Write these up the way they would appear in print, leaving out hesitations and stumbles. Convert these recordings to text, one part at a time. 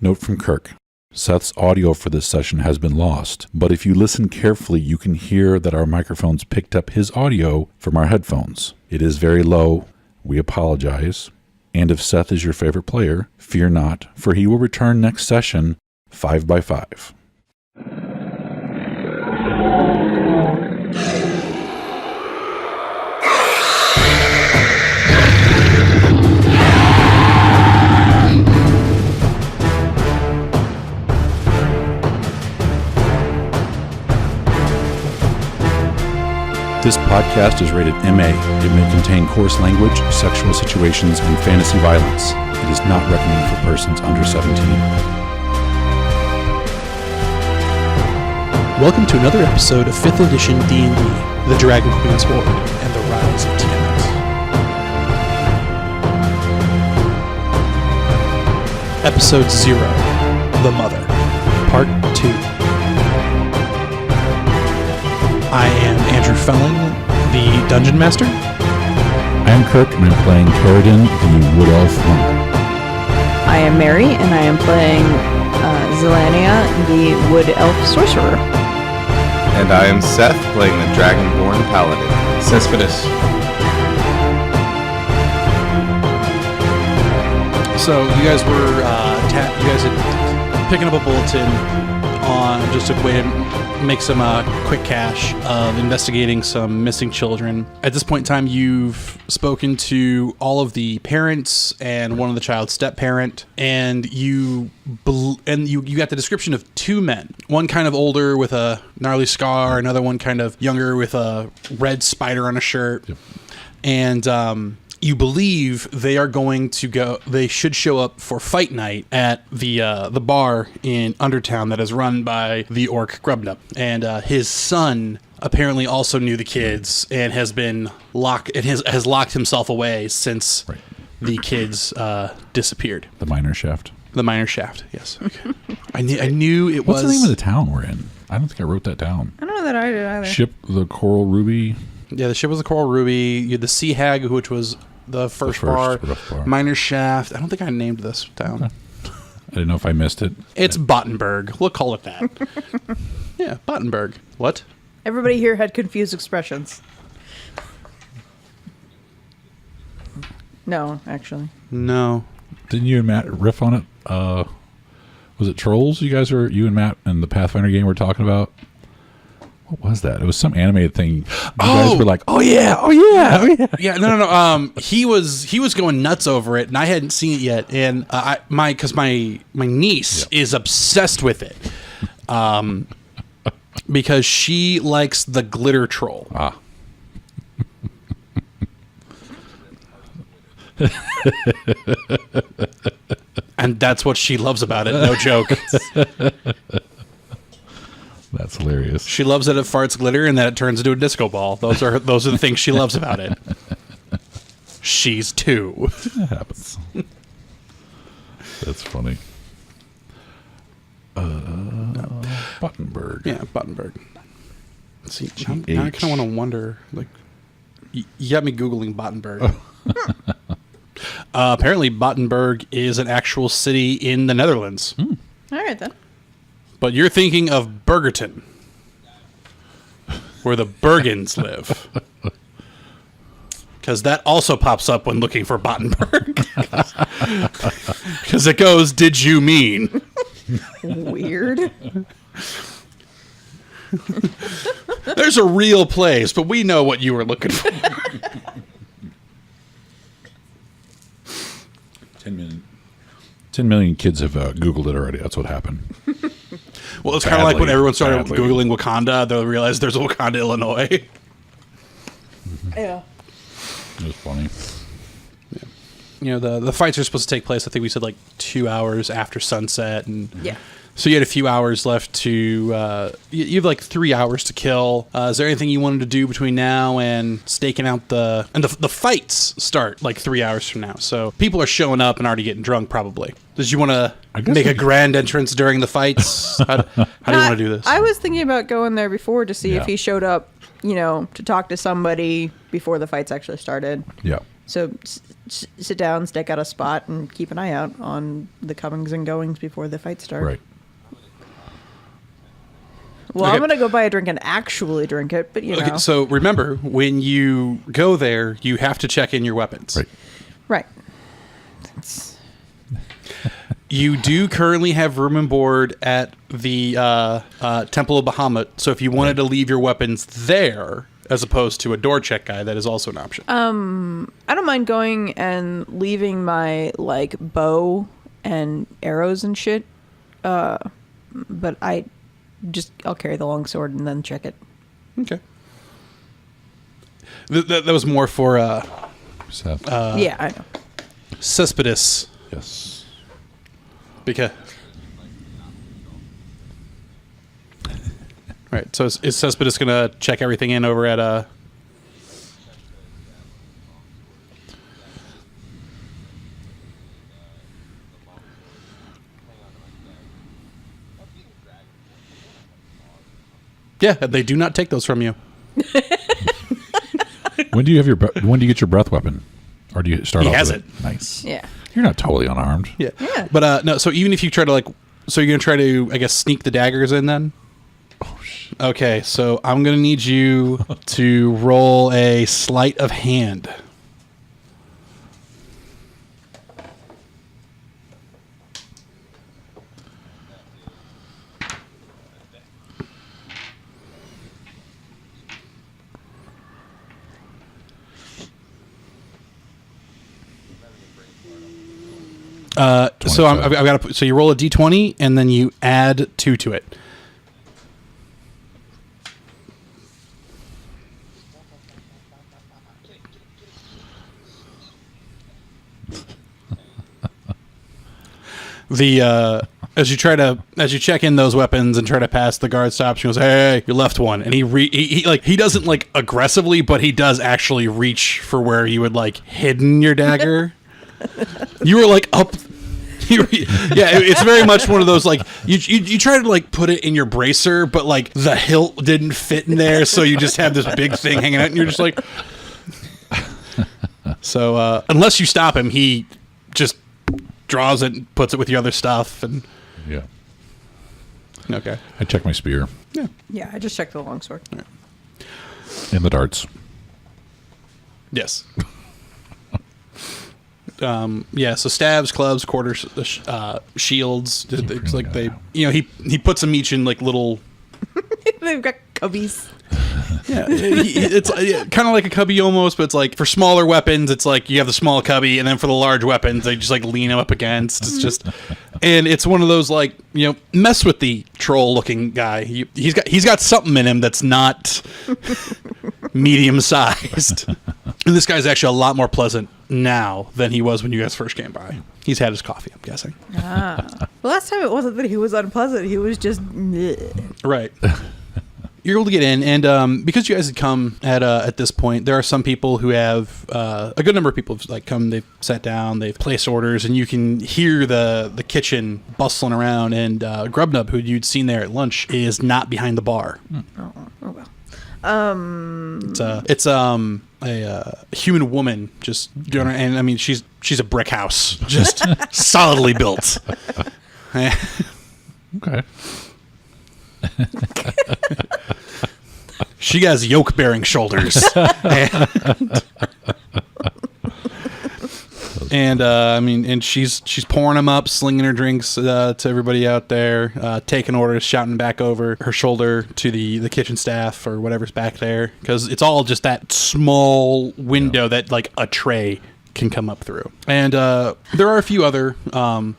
Note from Kirk. Seth's audio for this session has been lost, but if you listen carefully, you can hear that our microphones picked up his audio from our headphones. It is very low. We apologize. And if Seth is your favorite player, fear not, for he will return next session 5 by 5. This podcast is rated MA. It may contain coarse language, sexual situations, and fantasy violence. It is not recommended for persons under 17. Welcome to another episode of 5th edition D&D, The Dragon Queen's Horde, and the Rise of Tiamat. Episode 0, The Mother, Part 2. I am Andrew Felling, the Dungeon Master. I am Kirk, and I'm playing Caradin, the Wood Elf Monk. I am Mary, and I am playing Zelania, the Wood Elf Sorcerer. And I am Seth, playing the Dragonborn Paladin. Cespedes. So you guys were you guys had picking up a bulletin on just a way to make some quick cache of investigating some missing children. At this point in time, you've spoken to all of the parents and one of the child's step-parent, and you got the description of two men. One kind of older with a gnarly scar, another one kind of younger with a red spider on a shirt. Yep. And you believe they are going to go. They should show up for fight night at the bar in Undertown that is run by the orc Grubnup. And his son apparently also knew the kids and has been has locked himself away since the kids disappeared. The Minor Shaft. The Minor Shaft. Yes. Okay. I knew it was. What's the name of the town we're in? I don't think I wrote that down. I don't know that I did either. Ship the Coral Ruby. Yeah, the ship was the Coral Ruby. You had the Sea Hag, which was the first bar. Minor Shaft. I don't think I named this town. Okay. I didn't know if I missed it. It's Bottenberg. We'll call it that. Yeah, Bottenberg. What? Everybody here had confused expressions. No, actually. No. Didn't you and Matt riff on it? Was it Trolls? You and Matt and the Pathfinder game were talking about? What was that? It was some animated thing. You guys were like, oh yeah. Yeah, no. He was going nuts over it, and I hadn't seen it yet. And my niece is obsessed with it, because she likes the glitter troll. Ah. And that's what she loves about it. No joke. That's hilarious. She loves that it farts glitter and that it turns into a disco ball. Those are the things she loves about it. She's 2. That happens. That's funny. Bottenberg. Yeah, Bottenberg. See, now I kind of want to wonder. Like, you got me Googling Bottenberg. Apparently, Bottenberg is an actual city in the Netherlands. All right, then. But you're thinking of Bergerton, where the Bergens live. Because that also pops up when looking for Bottenberg. Because it goes, did you mean? Weird. There's a real place, but we know what you were looking for. 10 million kids have Googled it already. That's what happened. Well, it's kind of like when everyone started Googling Wakanda, they'll realize there's Wakanda, Illinois. Yeah. It was funny. Yeah. You know, the fights are supposed to take place, I think we said, like 2 hours after sunset. And yeah. So you had a few hours left to... you have like 3 hours to kill. Is there anything you wanted to do between now and staking out the... And the fights start like 3 hours from now. So people are showing up and already getting drunk, probably. Did you want to make a grand entrance during the fights? How do you want to do this? I was thinking about going there before to see Yeah. if he showed up, to talk to somebody before the fights actually started. Yeah. So sit down, stake out a spot, and keep an eye out on the comings and goings before the fight starts. Right. Well, Okay. I'm gonna go buy a drink and actually drink it, but you know. Okay, so remember, when you go there, you have to check in your weapons. Right. Right. That's- You do currently have room and board at the Temple of Bahamut, so if you wanted to leave your weapons there, as opposed to a door check guy, that is also an option. I don't mind going and leaving my like bow and arrows and shit. But I'll carry the longsword and then check it. Okay. That was more for Seth. Yeah, I know. Cespedes. Yes. Because. Right, so is Cespedes going to check everything in over at Yeah, they do not take those from you. When do you get your breath weapon? Or do you start He off has with it. Nice. Yeah. You're not totally unarmed. Yeah. Yeah. But no, so even if you try to so you're going to try to, I guess, sneak the daggers in then? Oh, shit. Okay, so I'm going to need you to roll a sleight of hand. So I've got to. So you roll a d20 and then you add 2 to it. As you check in those weapons and try to pass, the guard stops. He goes, "Hey, you left one," and he doesn't like aggressively, but he does actually reach for where you would like hidden your dagger. You were like up. It's very much one of those like you try to like put it in your bracer, but like the hilt didn't fit in there, so you just have this big thing hanging out, and you're just like. So unless you stop him, he just draws it and puts it with your other stuff, and Yeah. okay. I check my spear Yeah, I just checked the longsword. and the darts. Yes. Yeah, so stabs, clubs, quarters, shields. It's like they, he puts them each in like little. They've got cubbies. Yeah, it's kind of like a cubby almost, but it's like for smaller weapons, it's like you have the small cubby, and then for the large weapons, they just like lean them up against. It's just, and it's one of those like mess with the troll-looking guy. He's got something in him that's not medium-sized. And this guy's actually a lot more pleasant now than he was when you guys first came by. He's had his coffee, I'm guessing. Well, last time it wasn't that he was unpleasant. He was just... Right. You're able to get in, and because you guys had come at this point, there are some people who have a good number of people have like come. They've sat down, they've placed orders, and you can hear the kitchen bustling around. And Grubnub, who you'd seen there at lunch, is not behind the bar. Oh well. It's a human woman just doing, and I mean she's a brick house, just solidly built. Okay. She has yoke-bearing shoulders. And she's pouring them up, slinging her drinks to everybody out there, taking orders, shouting back over her shoulder to the kitchen staff or whatever's back there, because it's all just that small window that like a tray can come up through. And there are a few other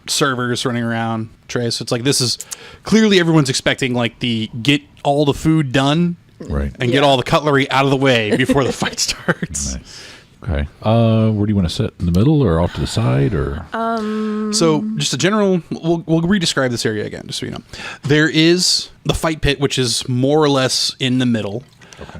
servers running around trays. So it's like this is clearly everyone's expecting like the get all the food done. Right. And get all the cutlery out of the way before the fight starts. Nice. Okay. Where do you want to sit? In the middle or off to the side or? So just a general, we'll re-describe this area again, just so you know. There is the fight pit, which is more or less in the middle.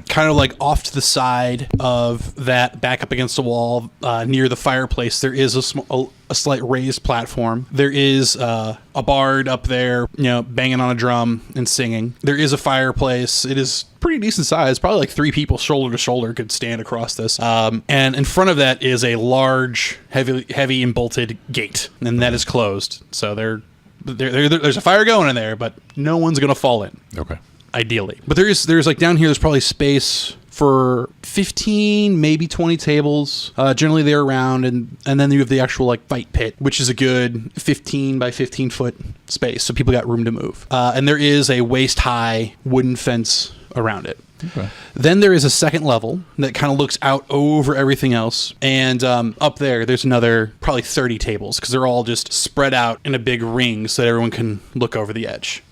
Kind of like off to the side of that, back up against the wall, near the fireplace, there is a slight raised platform. There is a bard up there, banging on a drum and singing. There is a fireplace. It is pretty decent size. Probably like 3 people shoulder to shoulder could stand across this. And in front of that is a large, heavy and bolted gate, and that is closed. So there's a fire going in there, but no one's going to fall in. Okay. Ideally. But there's like down here, there's probably space for 15, maybe 20 tables. Generally they're around, and then you have the actual like fight pit, which is a good 15 by 15 foot space. So people got room to move. And there is a waist high wooden fence around it. Okay. Then there is a second level that kind of looks out over everything else. And up there's another probably 30 tables, because they're all just spread out in a big ring so that everyone can look over the edge.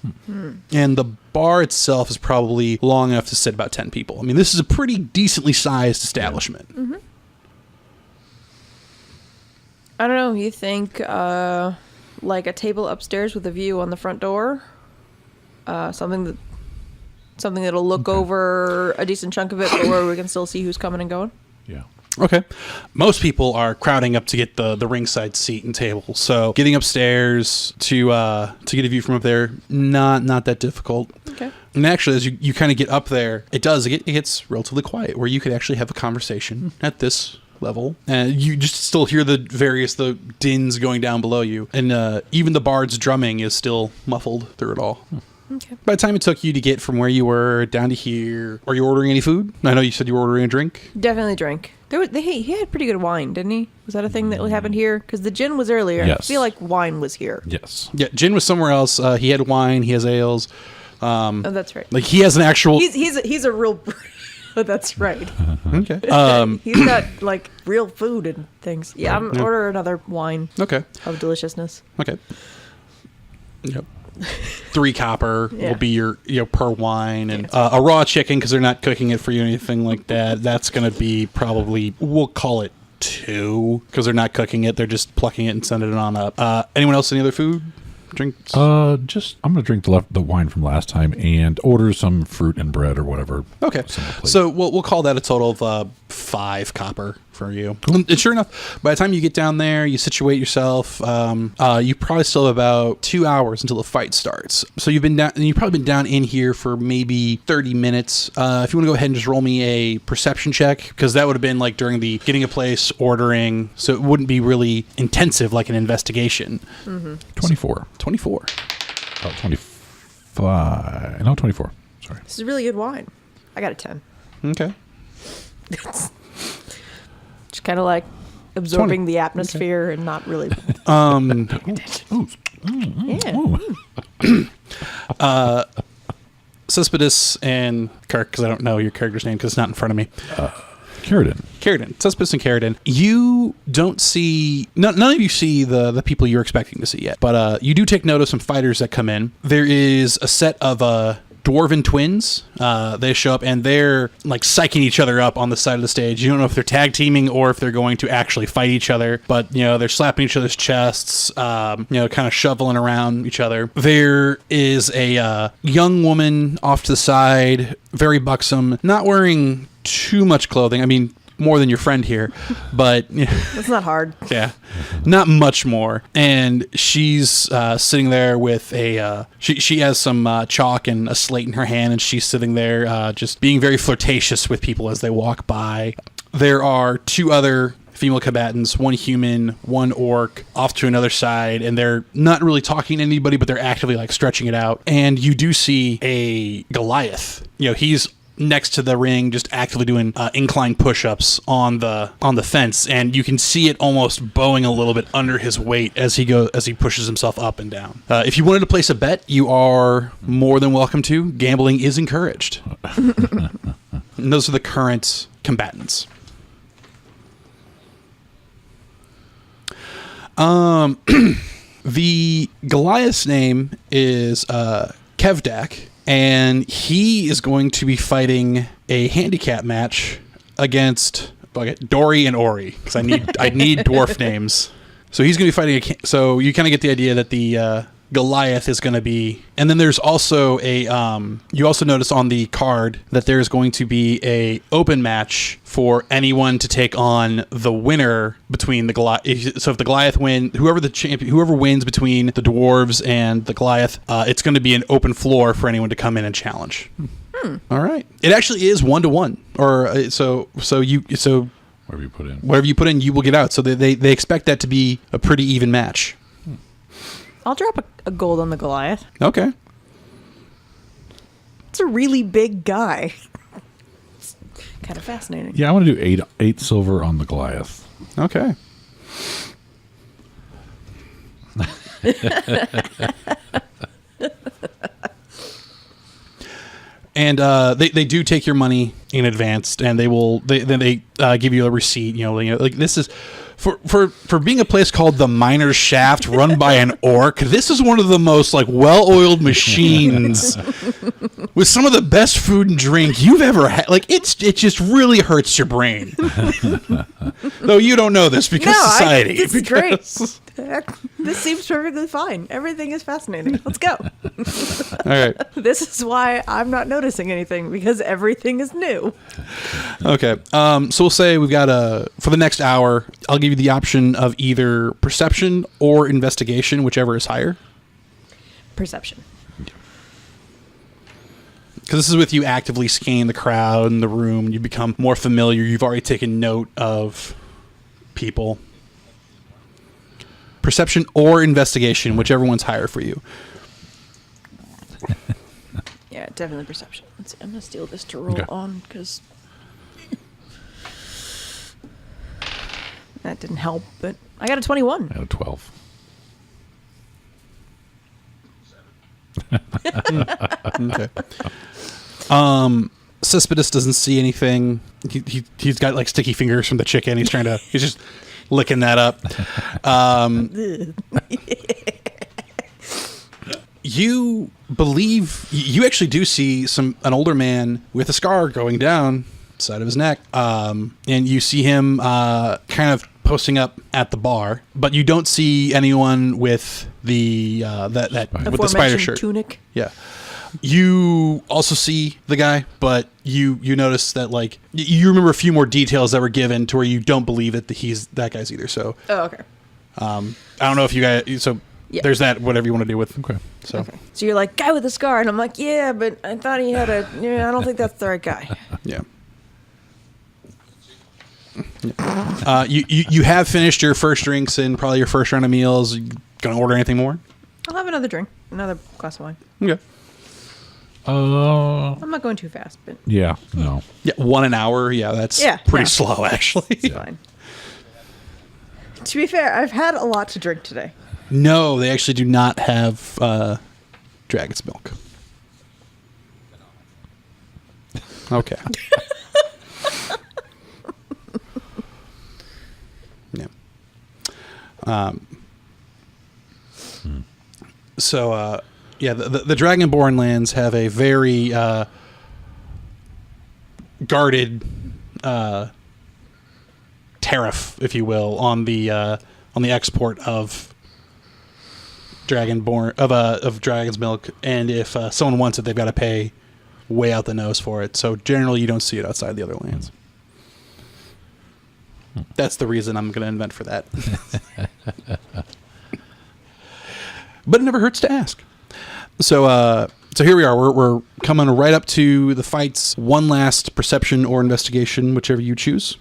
And the bar itself is probably long enough to sit about 10 people. I mean, this is a pretty decently sized establishment. Mm-hmm. I don't know. You think like a table upstairs with a view on the front door? Something that'll look over a decent chunk of it, but where we can still see who's coming and going? Yeah. Okay. Most people are crowding up to get the ringside seat and table. So getting upstairs to get a view from up there, not that difficult. Okay. And actually, as you kind of get up there, it gets relatively quiet, where you could actually have a conversation at this level, and you just still hear the dins going down below you, and even the bard's drumming is still muffled through it all. Okay. By the time it took you to get from where you were down to here, are you ordering any food? I know you said you were ordering a drink. Definitely drink. He had pretty good wine, didn't he? Was that a thing that happened here? Because the gin was earlier. Yes. I feel like wine was here. Yes. Yeah, gin was somewhere else. He had wine. He has ales. Oh, that's right. Like he has an actual. He's a real. Oh, that's right. Okay. He's got like real food and things. Yeah, I'm order another wine. Okay. Of deliciousness. Okay. Yep. 3 copper will be your per wine, and a raw chicken, because they're not cooking it for you or anything like that. That's going to be probably, we'll call it 2, because they're not cooking it. They're just plucking it and sending it on up. Anyone else? Any other food? Drinks? I'm gonna drink the wine from last time and order some fruit and bread or whatever. Okay, so we'll call that a total of 5 copper for you. And sure enough, by the time you get down there, you situate yourself. You probably still have about 2 hours until the fight starts. So you've probably been down in here for maybe 30 minutes. If you want to go ahead and just roll me a perception check, because that would have been like during the getting a place, ordering, so it wouldn't be really intensive like an investigation. 24. 24. Oh, 25. No, 24. Sorry. This is really good wine. I got a 10. Okay. Just kind of like absorbing the atmosphere and not really. Cespedes and Kirk, because I don't know your character's name because it's not in front of me. Carradine. Cespedes and Carradine. You don't see... None of you see the people you're expecting to see yet, but you do take note of some fighters that come in. There is a set of dwarven twins. They show up, and they're like psyching each other up on the side of the stage. You don't know if they're tag teaming or if they're going to actually fight each other, but they're slapping each other's chests, kind of shoveling around each other. There is a young woman off to the side, very buxom, not wearing too much clothing. I mean, more than your friend here, but That's not hard. Yeah, not much more. And she's sitting there with a she has some chalk and a slate in her hand, and she's sitting there just being very flirtatious with people as they walk by. There are 2 other female combatants, 1 human, 1 orc, off to another side, and they're not really talking to anybody, but they're actively like stretching it out. And you do see a Goliath. He's next to the ring, just actively doing incline push-ups on the fence, and you can see it almost bowing a little bit under his weight as he pushes himself up and down. If you wanted to place a bet, you are more than welcome to. Gambling is encouraged. And those are the current combatants. The Goliath's name is Kevdak. And he is going to be fighting a handicap match against Dory and Ori, because I need dwarf names. So he's going to be fighting. So you kind of get the idea that the Goliath is going to be, and then there's also a you also notice on the card that there's going to be a open match for anyone to take on the winner between the Goliath. So if the Goliath whoever wins between the dwarves and the Goliath, it's going to be an open floor for anyone to come in and challenge. All right, it actually is 1-to-1, or so whatever you put in, you will get out. So they expect that to be a pretty even match. I'll drop a gold on the Goliath. Okay. It's a really big guy. It's kind of fascinating. Yeah, I want to do eight silver on the Goliath. Okay. And they do take your money in advance, and they give you a receipt. Like this is for being a place called the Miner's Shaft, run by an orc. This is one of the most well-oiled machines with some of the best food and drink you've ever had. Like it just really hurts your brain. Though you don't know this because society. This is great. This seems perfectly fine. Everything is fascinating. Let's go. All right. This is why I'm not noticing anything, because everything is new. Okay. So we'll say we've got for the next hour, I'll give you the option of either perception or investigation, whichever is higher. Perception. Because this is with you actively scanning the crowd and the room. You become more familiar. You've already taken note of people. Perception or investigation, whichever one's higher for you. Yeah, definitely perception. Let's see, I'm going to steal this to roll on, because that didn't help, but I got a 21. I got a 12. Okay. Cespedes doesn't see anything. He's got like sticky fingers from the chicken. He's just licking that up. You believe you actually do see an older man with a scar going down the side of his neck, and you see him kind of posting up at the bar, but you don't see anyone with the with the spider shirt tunic. Yeah. You also see the guy, but you notice that like you remember a few more details that were given to where you don't believe that he's that guy's either. So okay. I don't know if you guys. So yeah. There's that. Whatever you want to do with. Okay. So you're like, guy with a scar, and I'm like, yeah, but I thought he had a. Yeah, I don't think that's the right guy. Yeah. You have finished your first drinks and probably your first round of meals. You gonna order anything more? I'll have another drink, another glass of wine. Okay. I'm not going too fast, but Yeah. No. Yeah, 1 an hour. Yeah, that's pretty slow actually. it's fine. To be fair, I've had a lot to drink today. No, they actually do not have dragon's milk. Okay. Yeah. So, the Dragonborn lands have a very guarded tariff, if you will, on the export of dragon's milk, and if someone wants it, they've got to pay way out the nose for it. So generally, you don't see it outside the other lands. That's the reason I'm going to invent for that. But it never hurts to ask. So here we are. We're coming right up to the fights. One last perception or investigation, whichever you choose.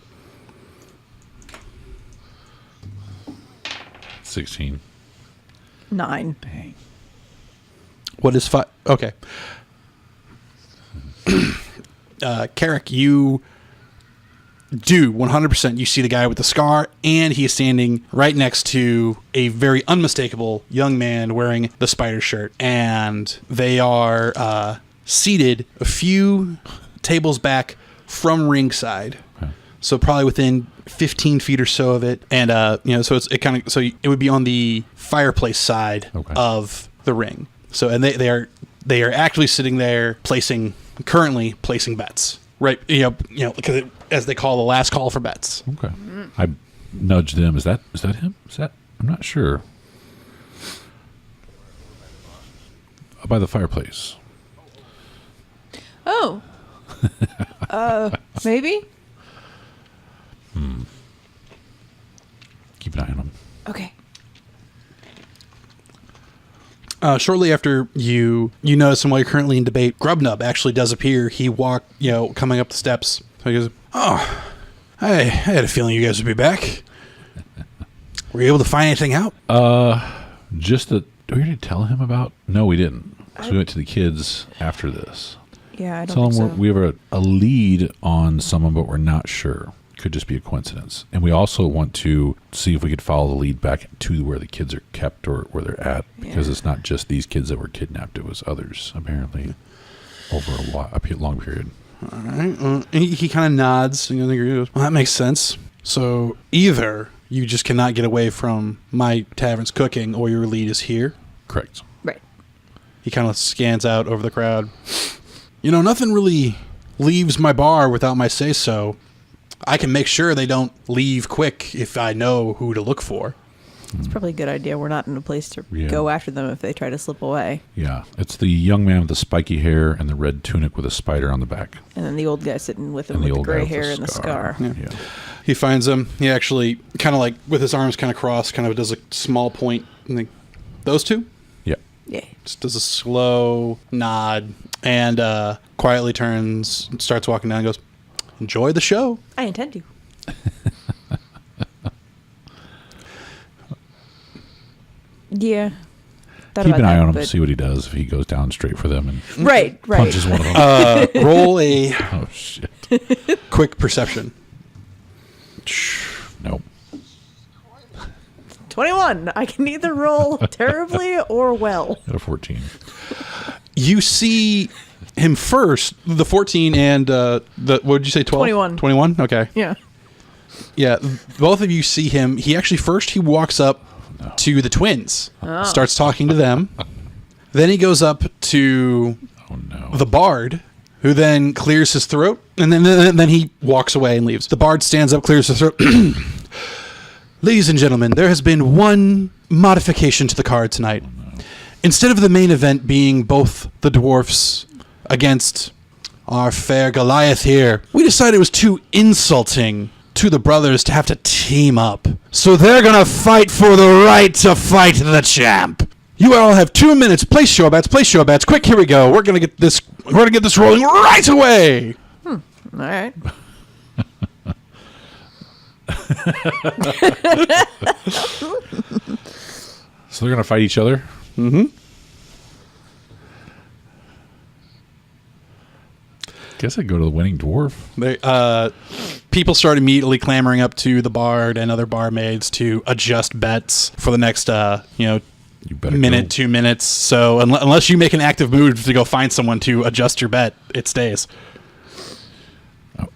16. 9. Dang. What is okay. Carrick, you do 100%. You see the guy with the scar, and he is standing right next to a very unmistakable young man wearing the spider shirt. And they are seated a few tables back from ringside. Okay. So probably within 15 feet or so of it. And, so it would be on the fireplace side of the ring. So, and they are actually sitting there currently placing bets. Right, because as they call the last call for bets. Okay, I nudged him. Is that him? I'm not sure. by the fireplace. Oh. Maybe? Keep an eye on him. Okay. Shortly after you notice him while you're currently in debate, Grubnub actually does appear. He walked, coming up the steps. So he goes, "Oh, I had a feeling you guys would be back. Were you able to find anything out?" Just that. Do we already tell him about? No, we didn't. So we went to the kids after this. Yeah, I don't Tell think them so. we have a lead on someone, but we're not sure. Could just be a coincidence. And we also want to see if we could follow the lead back to where the kids are kept or where they're at, because it's not just these kids that were kidnapped. It was others, apparently, over a long period. All right. And he kind of nods. And he goes, "Well, that makes sense. So either you just cannot get away from my tavern's cooking, or your lead is here." Correct. Right. He kind of scans out over the crowd. Nothing really leaves my bar without my say-so. I can make sure they don't leave quick if I know who to look for. It's probably a good idea. We're not in a place to go after them if they try to slip away. Yeah. It's the young man with the spiky hair and the red tunic with a spider on the back. And then the old guy sitting with him And with the old guy gray with hair and the scar. Yeah. He finds them. He actually kind of with his arms kind of crossed, kind of does a small point. And those two? Yeah. Yeah. Just does a slow nod and quietly turns, starts walking down and goes, "Enjoy the show." I intend to. Yeah. Thought Keep about an eye that, on him to but- see what he does if he goes down straight for them and Right. punches one of them. Roll a Oh, shit. quick perception. Nope. 21. I can either roll terribly or well. Got a 14. You see him first, the 14 and what did you say, 12? 21. 21? Okay. Yeah. Yeah, both of you see him. He walks up to the twins, starts talking to them. Then he goes up to the bard, who then clears his throat, and then he walks away and leaves. The bard stands up, clears his throat. "Ladies and gentlemen, there has been one modification to the card tonight. Instead of the main event being both the dwarfs against our fair Goliath here, we decided it was too insulting to the brothers to have to team up. So they're gonna fight for the right to fight the champ. You all have 2 minutes. Place your bets. Place your bets. Quick, here we go. We're gonna get this rolling right away." All right. So they're going to fight each other? Mm-hmm. Guess I'd go to the winning dwarf. People start immediately clamoring up to the bard and other barmaids to adjust bets for the next, You better minute, go. 2 minutes. So unless you make an active move to go find someone to adjust your bet, it stays. Oh.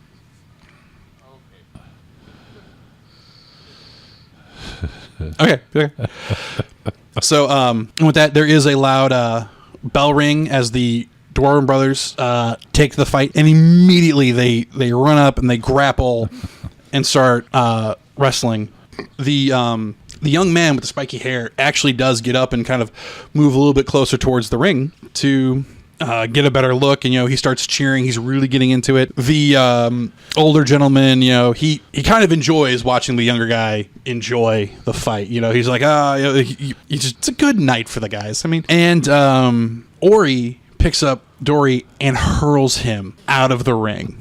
Okay. So with that, there is a loud bell ring as the Dwarven brothers take the fight, and immediately they run up and they grapple and start wrestling. The young man with the spiky hair actually does get up and kind of move a little bit closer towards the ring to get a better look, and he starts cheering. He's really getting into it. The older gentleman, he kind of enjoys watching the younger guy enjoy the fight. He's like, it's a good night for the guys. I mean, and Ori picks up Dory and hurls him out of the ring.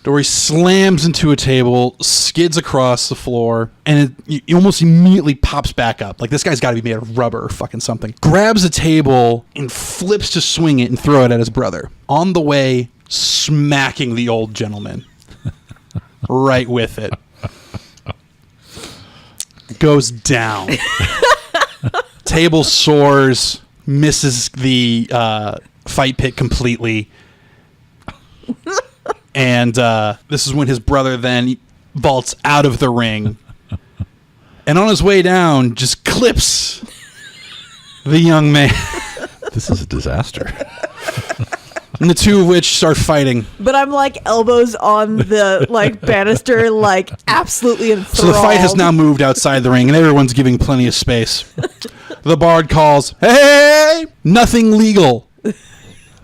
Dory slams into a table, skids across the floor, and it almost immediately pops back up. Like, this guy's got to be made of rubber or fucking something. Grabs a table and flips to swing it and throw it at his brother. On the way, smacking the old gentleman. Right with it. Goes down. Table soars, misses the fight pit completely. And this is when his brother then vaults out of the ring. And on his way down, just clips the young man. This is a disaster. And the two of which start fighting. But I'm like elbows on the banister, absolutely enthralled. So the fight has now moved outside the ring, and everyone's giving plenty of space. The bard calls, "Hey! Nothing legal.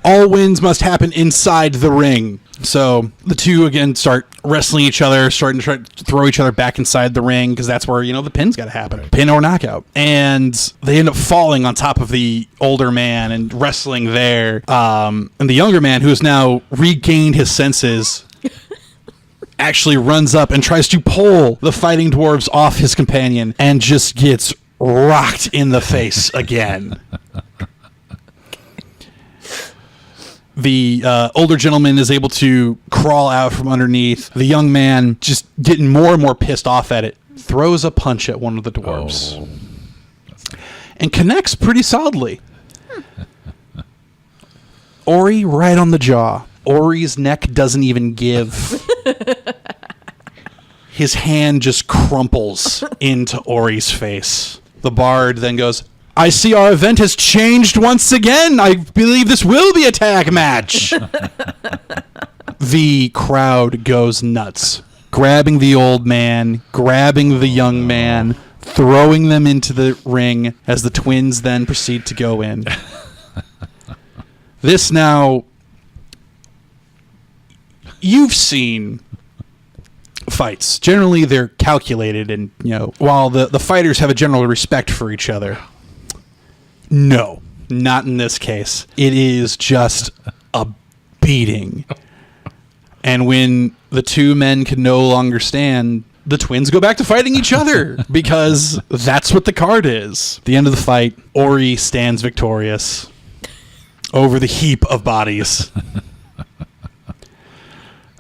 All wins must happen inside the ring." So the two again start wrestling each other, starting to try to throw each other back inside the ring because that's where, the pin's got to happen. Right. Pin or knockout. And they end up falling on top of the older man and wrestling there. And the younger man, who has now regained his senses, actually runs up and tries to pull the fighting dwarves off his companion and just gets rocked in the face again. The older gentleman is able to crawl out from underneath. The young man, just getting more and more pissed off at it, throws a punch at one of the dwarves. And connects pretty solidly. Ori right on the jaw. Ori's neck doesn't even give. His hand just crumples into Ori's face. The bard then goes, "I see our event has changed once again. I believe this will be a tag match." The crowd goes nuts, grabbing the old man, grabbing the young man, throwing them into the ring as the twins then proceed to go in. This now, you've seen fights. Generally, they're calculated and, while the fighters have a general respect for each other. No, not in this case. It is just a beating. And when the two men can no longer stand, the twins go back to fighting each other because that's what the card is. At the end of the fight, Ori stands victorious over the heap of bodies.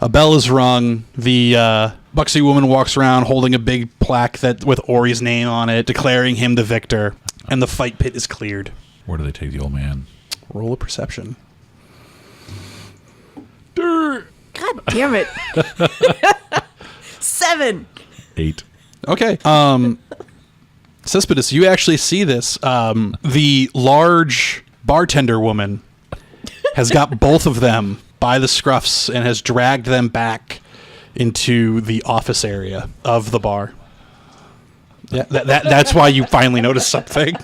A bell is rung. The Buxy woman walks around holding a big plaque with Ori's name on it, declaring him the victor. And the fight pit is cleared. Where do they take the old man? Roll a perception. God damn it. 7. 8. Okay. Cespedes, you actually see this. The large bartender woman has got both of them by the scruffs and has dragged them back into the office area of the bar. Yeah, that's why you finally noticed something.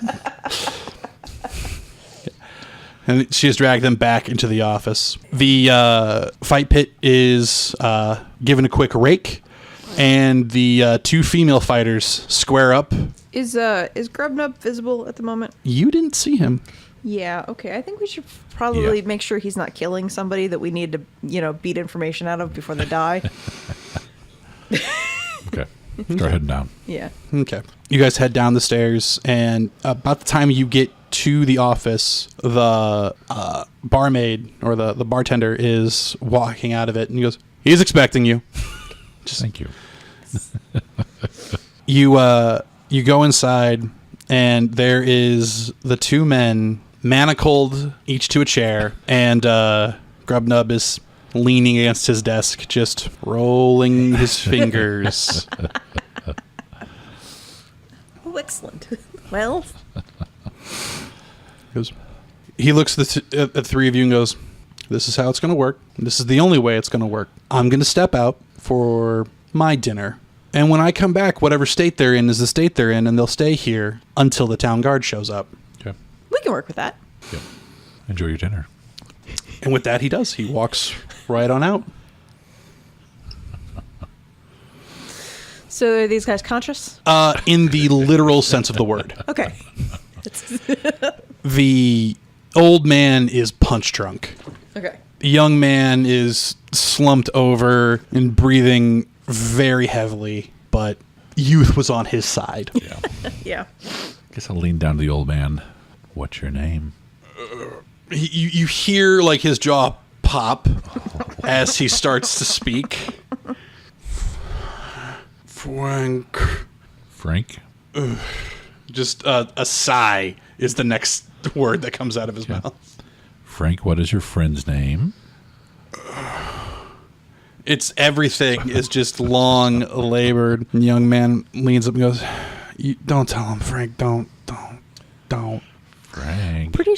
And she has dragged them back into the office. The fight pit is given a quick rake, and the two female fighters square up. Is Grubnub visible at the moment? You didn't see him. Yeah, okay. I think we should probably make sure he's not killing somebody that we need to, beat information out of before they die. Okay. Start heading down. Yeah. Okay. You guys head down the stairs, and about the time you get to the office, the barmaid or the bartender is walking out of it, and he goes, "He's expecting you." Thank you. You go inside, and there is the two men manacled each to a chair, and Grubnub is leaning against his desk, just rolling his fingers. Oh, excellent. Well, he looks at the three of you and goes, "This is how it's going to work. This is the only way it's going to work. I'm going to step out for my dinner. And when I come back, whatever state they're in is the state they're in, and they'll stay here until the town guard shows up." Okay. we can work with that. Yep. Enjoy your dinner. And with that, he does. He walks right on out. So are these guys conscious? In the literal sense of the word. Okay. The old man is punch drunk. Okay. The young man is slumped over and breathing very heavily, but youth was on his side. Yeah. Yeah. Guess I'll lean down to the old man. What's your name? You hear like his jaw pop as he starts to speak. Frank. Frank? Just a sigh is the next word that comes out of his mouth. Frank, what is your friend's name? It's everything is just long, labored. The young man leans up and goes, "Don't tell him, Frank. Don't. Frank. Pretty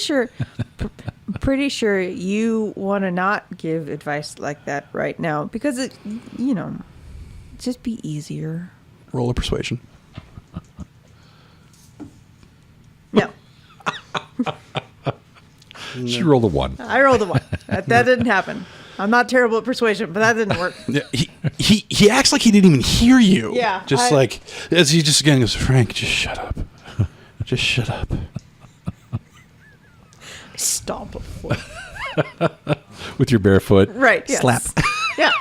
sure you want to not give advice like that right now because it, just be easier." Roll a persuasion. No. She rolled a 1. I rolled a 1. That didn't happen. I'm not terrible at persuasion, but that didn't work. Yeah, he acts like he didn't even hear you. Yeah, Just like, as he just again goes, Frank, just shut up. Just shut up. Stomp a foot. With your bare foot. Right, yes. Slap. Yeah.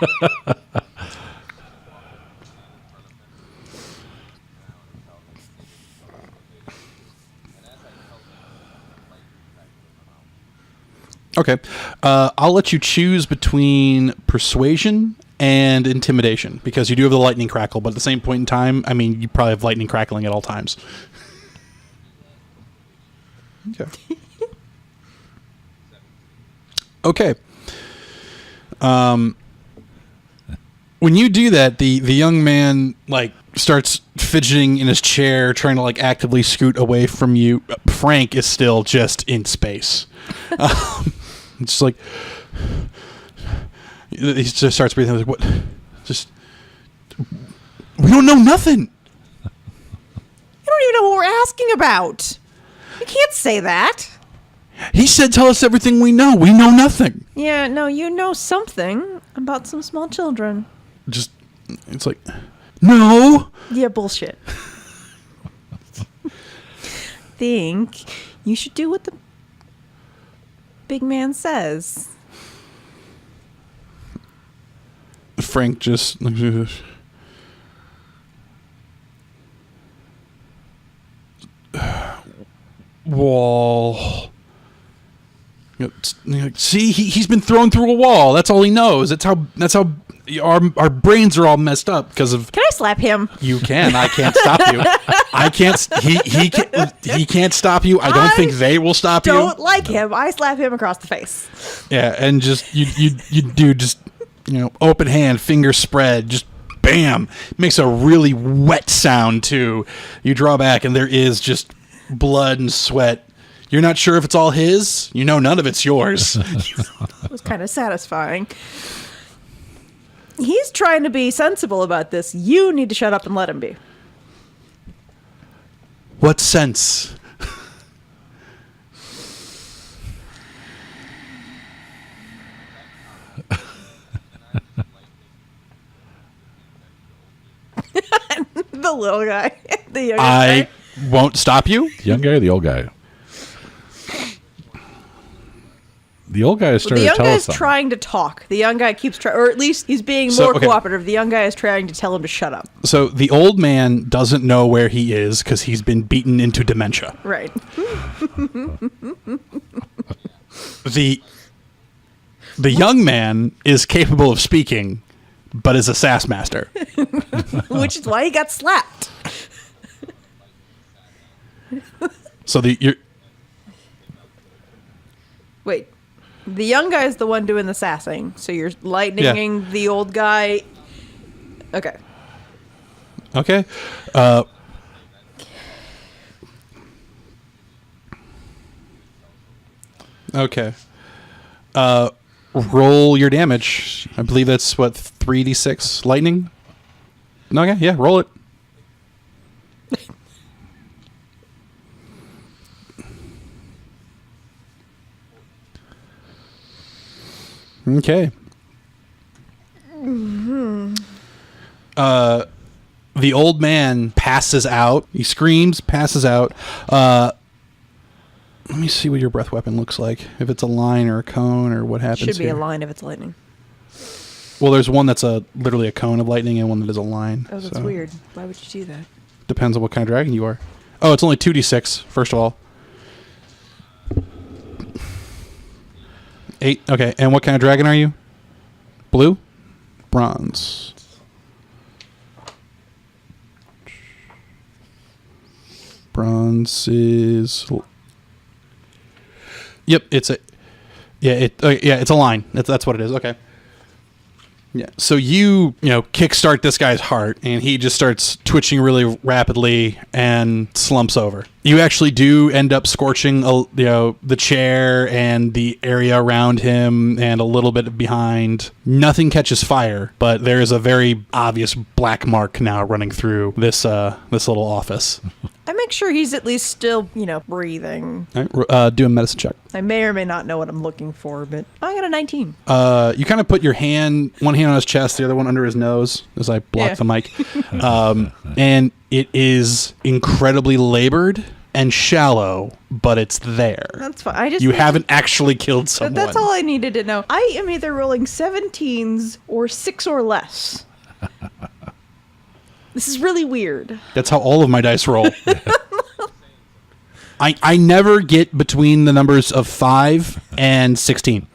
Okay. I'll let you choose between persuasion and intimidation because you do have the lightning crackle, but at the same point in time, I mean, you probably have lightning crackling at all times. Okay. Okay. When you do that, the young man like starts fidgeting in his chair, trying to like actively scoot away from you. Frank is still just in space. It's like he just starts breathing. Like, what? Just we don't know nothing. You don't even know what we're asking about. You can't say that. He said, "Tell us everything we know. We know nothing." Yeah, no, you know something about some small children. Just it's like, no. Yeah, bullshit. Think you should do what the big man says. Frank just wall. See, he's been thrown through a wall. That's all he knows. That's how our brains are all messed up because of. Can I slap him? You can. I can't stop you. I can't. He can't stop you. I don't think they will stop you. Don't like him. I slap him across the face. Yeah, and just you do just open hand, fingers spread, just bam. Makes a really wet sound too. You draw back, and there is just blood and sweat. You're not sure if it's all his. You know none of it's yours. It was kind of satisfying. He's trying to be sensible about this. You need to shut up and let him be. What sense? The little guy. The young I guy. won't stop you. The young guy or the old guy? The old guy has The started to young tell guy us is something. trying to talk. The young guy keeps trying, or at least he's being So, more okay. cooperative. The young guy is trying to tell him to shut up. So the old man doesn't know where he is because he's been beaten into dementia. Right. The young man is capable of speaking, but is a sass master. Which is why he got slapped. So Wait. The young guy is the one doing the sassing. So you're lightninging the old guy. Okay. okay. Okay. Roll your damage. I believe that's what 3d6 lightning. Okay, yeah, roll it. Okay. The old man passes out. He screams, passes out. Let me see what your breath weapon looks like. If it's a line or a cone or what happens Should be here. a line if it's lightning. Well, there's one that's literally a cone of lightning and one that is a line. Oh, that's so weird. Why would you do that? Depends on what kind of dragon you are. Oh, it's only 2d6, first of all. 8. Okay, and what kind of dragon are you? Blue? Bronze. Bronze is... Yep, it's a... Yeah, it's a line. That's what it is. Okay. Yeah. So you kickstart this guy's heart, and he just starts twitching really rapidly and slumps over. You actually do end up scorching, the chair and the area around him, and a little bit behind. Nothing catches fire, but there is a very obvious black mark now running through this little office. I make sure he's at least still, breathing. All right, do a medicine check. I may or may not know what I'm looking for, but I got a 19. You kind of put one hand on his chest, the other one under his nose, as I block the mic. And it is incredibly labored and shallow, but it's there. That's fine. You haven't actually killed someone. That's all I needed to know. I am either rolling 17s or 6 or less. This is really weird. That's how all of my dice roll. I never get between the numbers of 5 and 16.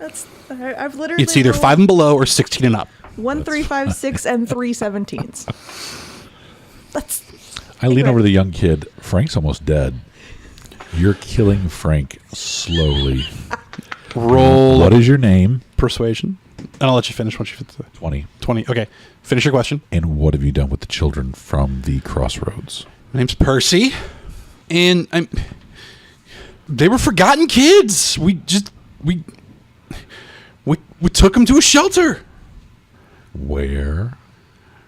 I've literally. It's either 5 and below or 16 and up. 1, 3, 5, 6, and 3 17s. I lean over to the young kid. Frank's almost dead. You're killing Frank slowly. Roll. What is your name? Persuasion. And I'll let you finish once you fit the 20. 20. Okay. Finish your question. And what have you done with the children from the crossroads? My name's Percy. And they were forgotten kids. We took them to a shelter. Where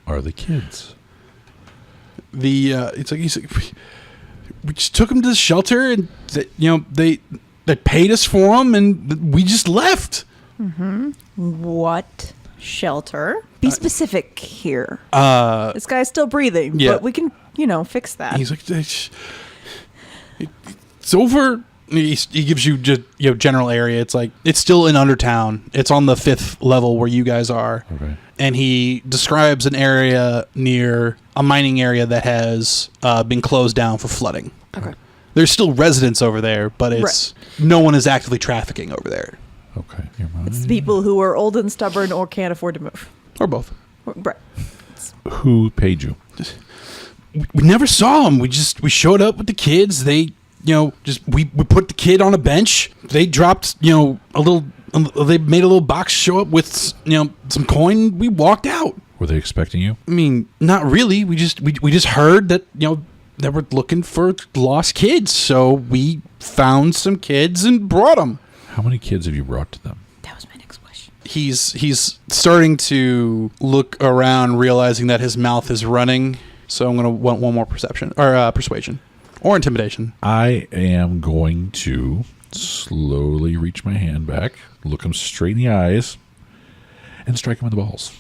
are the kids? It's like we just took them to the shelter, and they paid us for them, and we just left. Mm-hmm. What shelter? Be specific here. This guy's still breathing, but we can, fix that. He's like, it's over. He gives you just general area. It's like it's still in Undertown. It's on the 5th level where you guys are. Okay. And he describes an area near a mining area that has been closed down for flooding. Okay. There's still residents over there, but no one is actively trafficking over there. Okay. It's people who are old and stubborn or can't afford to move. Or both. Right. Who paid you? We never saw them. We showed up with the kids. They, we put the kid on a bench. They dropped, they made a little box show up with, some coin. We walked out. Were they expecting you? I mean, not really. We just heard that, they were looking for lost kids. So we found some kids and brought them. How many kids have you brought to them? That was my next question. He's starting to look around, realizing that his mouth is running. So I'm going to want one more perception or persuasion or intimidation. I am going to slowly reach my hand back, look him straight in the eyes, and strike him in the balls.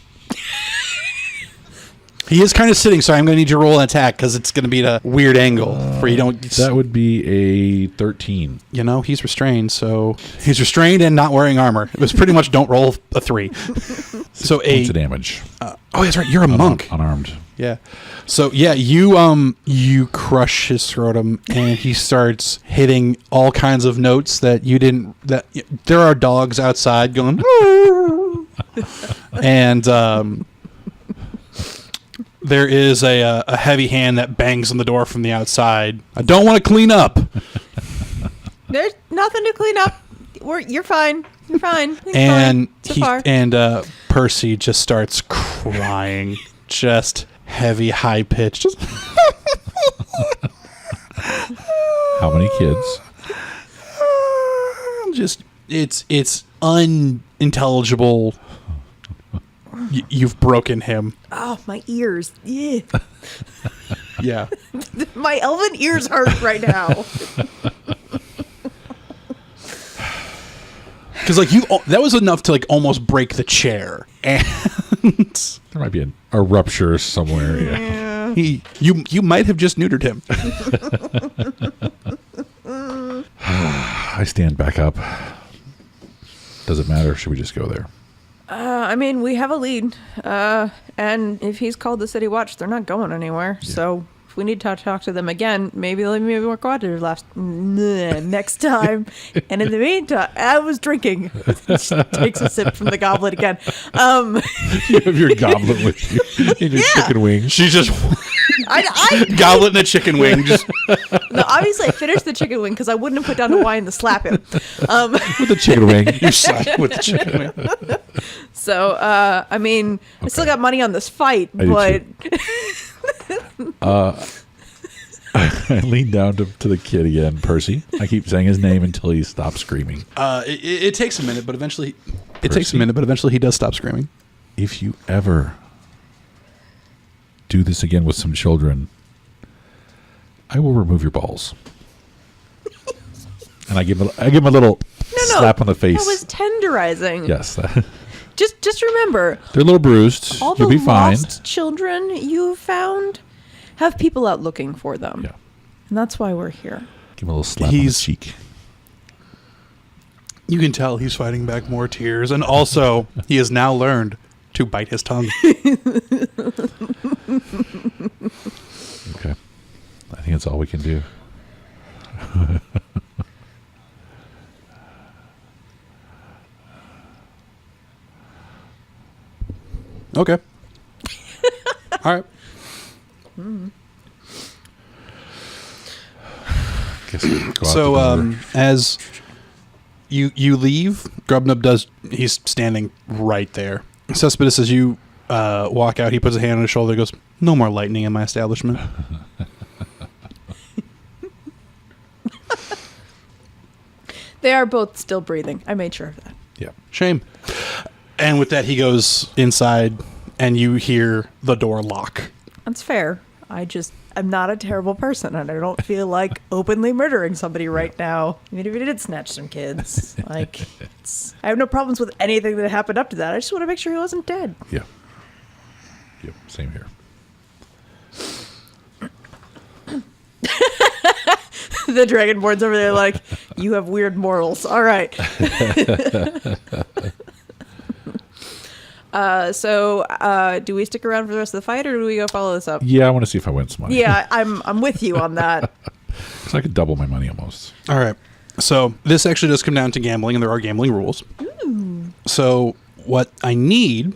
He is kind of sitting, so I'm going to need you to roll an attack because it's going to be at a weird angle where you don't... That would be a 13. He's restrained, so... He's restrained and not wearing armor. It was pretty much don't roll a 3. So points of damage. Oh, that's right. You're a monk. Unarmed. Yeah. So, yeah, you crush his scrotum, and he starts hitting all kinds of notes that you didn't... There are dogs outside going... and... there is a heavy hand that bangs on the door from the outside. I don't want to clean up. There's nothing to clean up. You're fine. You're fine. And fine so far. Percy just starts crying, just heavy, high pitched. How many kids? Just it's unintelligible. You've broken him. Oh, my ears. Yeah. Yeah. My elven ears hurt right now. Because that was enough to almost break the chair, and There might be a rupture somewhere. Yeah. You might have just neutered him. I stand back up. Does it matter? Should we just go there? I mean, we have a lead. And if he's called the City Watch, they're not going anywhere. Yeah. So if we need to talk to them again, maybe they'll be more cooperative next time. And in the meantime, I was drinking. Takes a sip from the goblet again. You have your goblet with you in your chicken wing. She's just goblet and a chicken wing. Just no, obviously I finished the chicken wing because I wouldn't have put down the wine to slap him. With the chicken wing. You slap him with the chicken wing. So, I mean, I still got money on this fight, but... I lean down to the kid again, Percy. I keep saying his name until he stops screaming. It takes a minute, but eventually he does stop screaming. If you ever do this again with some children, I will remove your balls. And I give him a little slap on the face. That was tenderizing. Yes. Just remember, They're a little bruised. all You'll the be fine. lost children you found have people out looking for them. Yeah. And that's why we're here. Give him a little slap on the cheek. You can tell he's fighting back more tears, and also he has now learned to bite his tongue. Okay. I think that's all we can do. Okay. All right. Guess we'll go out So the door. as you leave, Grubnub does. He's standing right there. Cespedes, as you walk out, he puts a hand on his shoulder and goes, "No more lightning in my establishment." They are both still breathing. I made sure of that. Yeah. Shame. And with that, he goes inside, and you hear the door lock. That's fair. I'm not a terrible person, and I don't feel like openly murdering somebody right now, even if he did snatch some kids. I have no problems with anything that happened up to that. I just want to make sure he wasn't dead. Yeah. Yep. Same here. The Dragonborn's over there like, you have weird morals. All right. Do we stick around for the rest of the fight, or do we go follow this up? Yeah, I want to see if I win some money. Yeah, I'm with you on that. So I could double my money almost. All right. So this actually does come down to gambling, and there are gambling rules. Ooh. So what I need...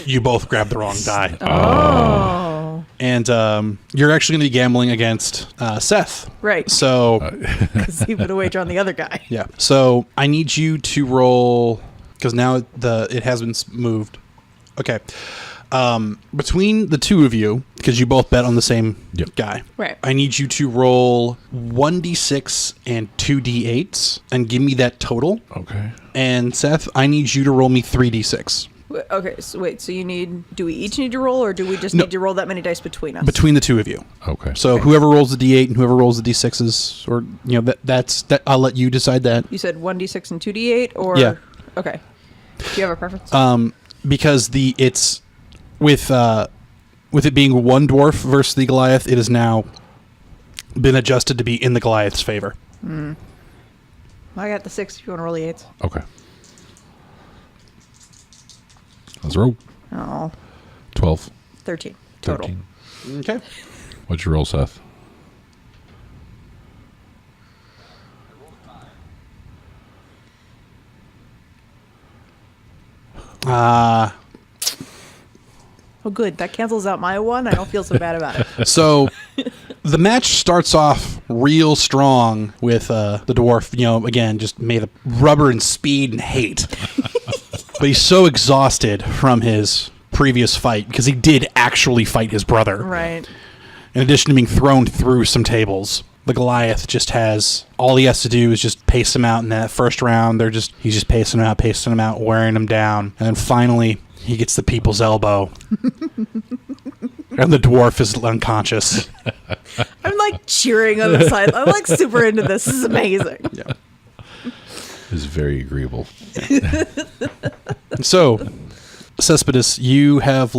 You both grabbed the wrong die. Oh. And you're actually going to be gambling against Seth. Right. So... Because he put a wager on the other guy. Yeah. So I need you to roll, because now it has been moved. Okay. Between the two of you, because you both bet on the same guy, Right. I need you to roll 1d6 and 2d8s and give me that total. Okay. And Seth, I need you to roll me 3d6 Okay, so wait, do we each need to roll, or do we just need to roll that many dice between us? between the two of you. Okay. So whoever rolls the d8 and whoever rolls the d6s, or that's I'll let you decide that. You said 1d6 and 2d8, or Yeah. Okay. Do you have a preference? Because it's with it being one dwarf versus the Goliath, it has now been adjusted to be in the Goliath's favor. I got the 6 if you want to roll the 8s. Okay. Let's roll. Oh, 12. 13 total. 13. Okay. What'd you roll, Seth? Oh, good. That cancels out my one. I don't feel so bad about it. So the match starts off real strong with the dwarf, again, just made of rubber and speed and hate. But he's so exhausted from his previous fight, because he did actually fight his brother. Right. In addition to being thrown through some tables, the Goliath just has, all he has to do is just pace him out in that first round. He's just pacing him out, wearing him down. And then finally, he gets the people's elbow. And the dwarf is unconscious. I'm like cheering on the side. I'm like super into this. This is amazing. Yeah. Is very agreeable. So, Cespedes, you have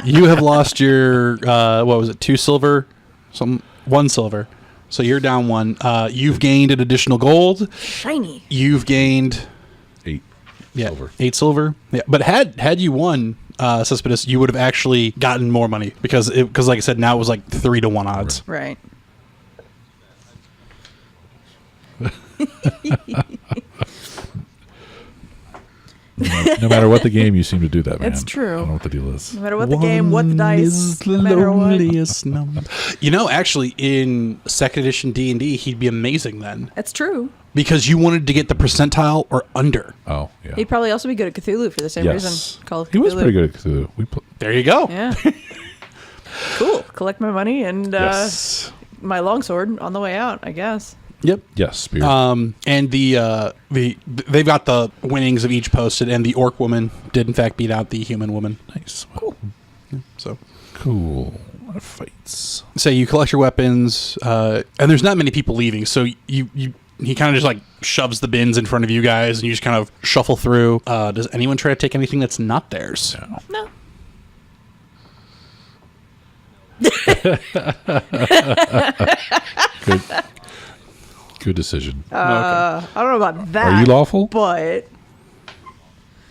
you have lost your what was it? 2 silver, 1 silver. So you're down 1. You've gained an additional gold. Shiny. You've gained 8 silver. 8 silver. Yeah, but had you won, Cespedes, you would have actually gotten more money because like I said, now it was like 3-1 odds. Right. No matter what the game, you seem to do that, man. It's true. I don't know what the deal is. No matter what the game, what the dice, no matter what. Number. You know, actually, in second edition D&D, he'd be amazing then. That's true. Because you wanted to get the percentile or under. Oh, yeah. He'd probably also be good at Cthulhu for the same reason. Call of Cthulhu. He was pretty good at Cthulhu. There you go. Yeah. Cool. Collect my money and Yes. my longsword on the way out, I guess. Yep. Yes, spear. And they've got the winnings of each posted, and the orc woman did in fact beat out the human woman. Nice. Cool. Yeah, so Cool. Fights. say you collect your weapons, and there's not many people leaving, so he kind of just like shoves the bins in front of you guys, and you just kind of shuffle through. Does anyone try to take anything that's not theirs? No. Good decision. I don't know about that. Are you lawful? But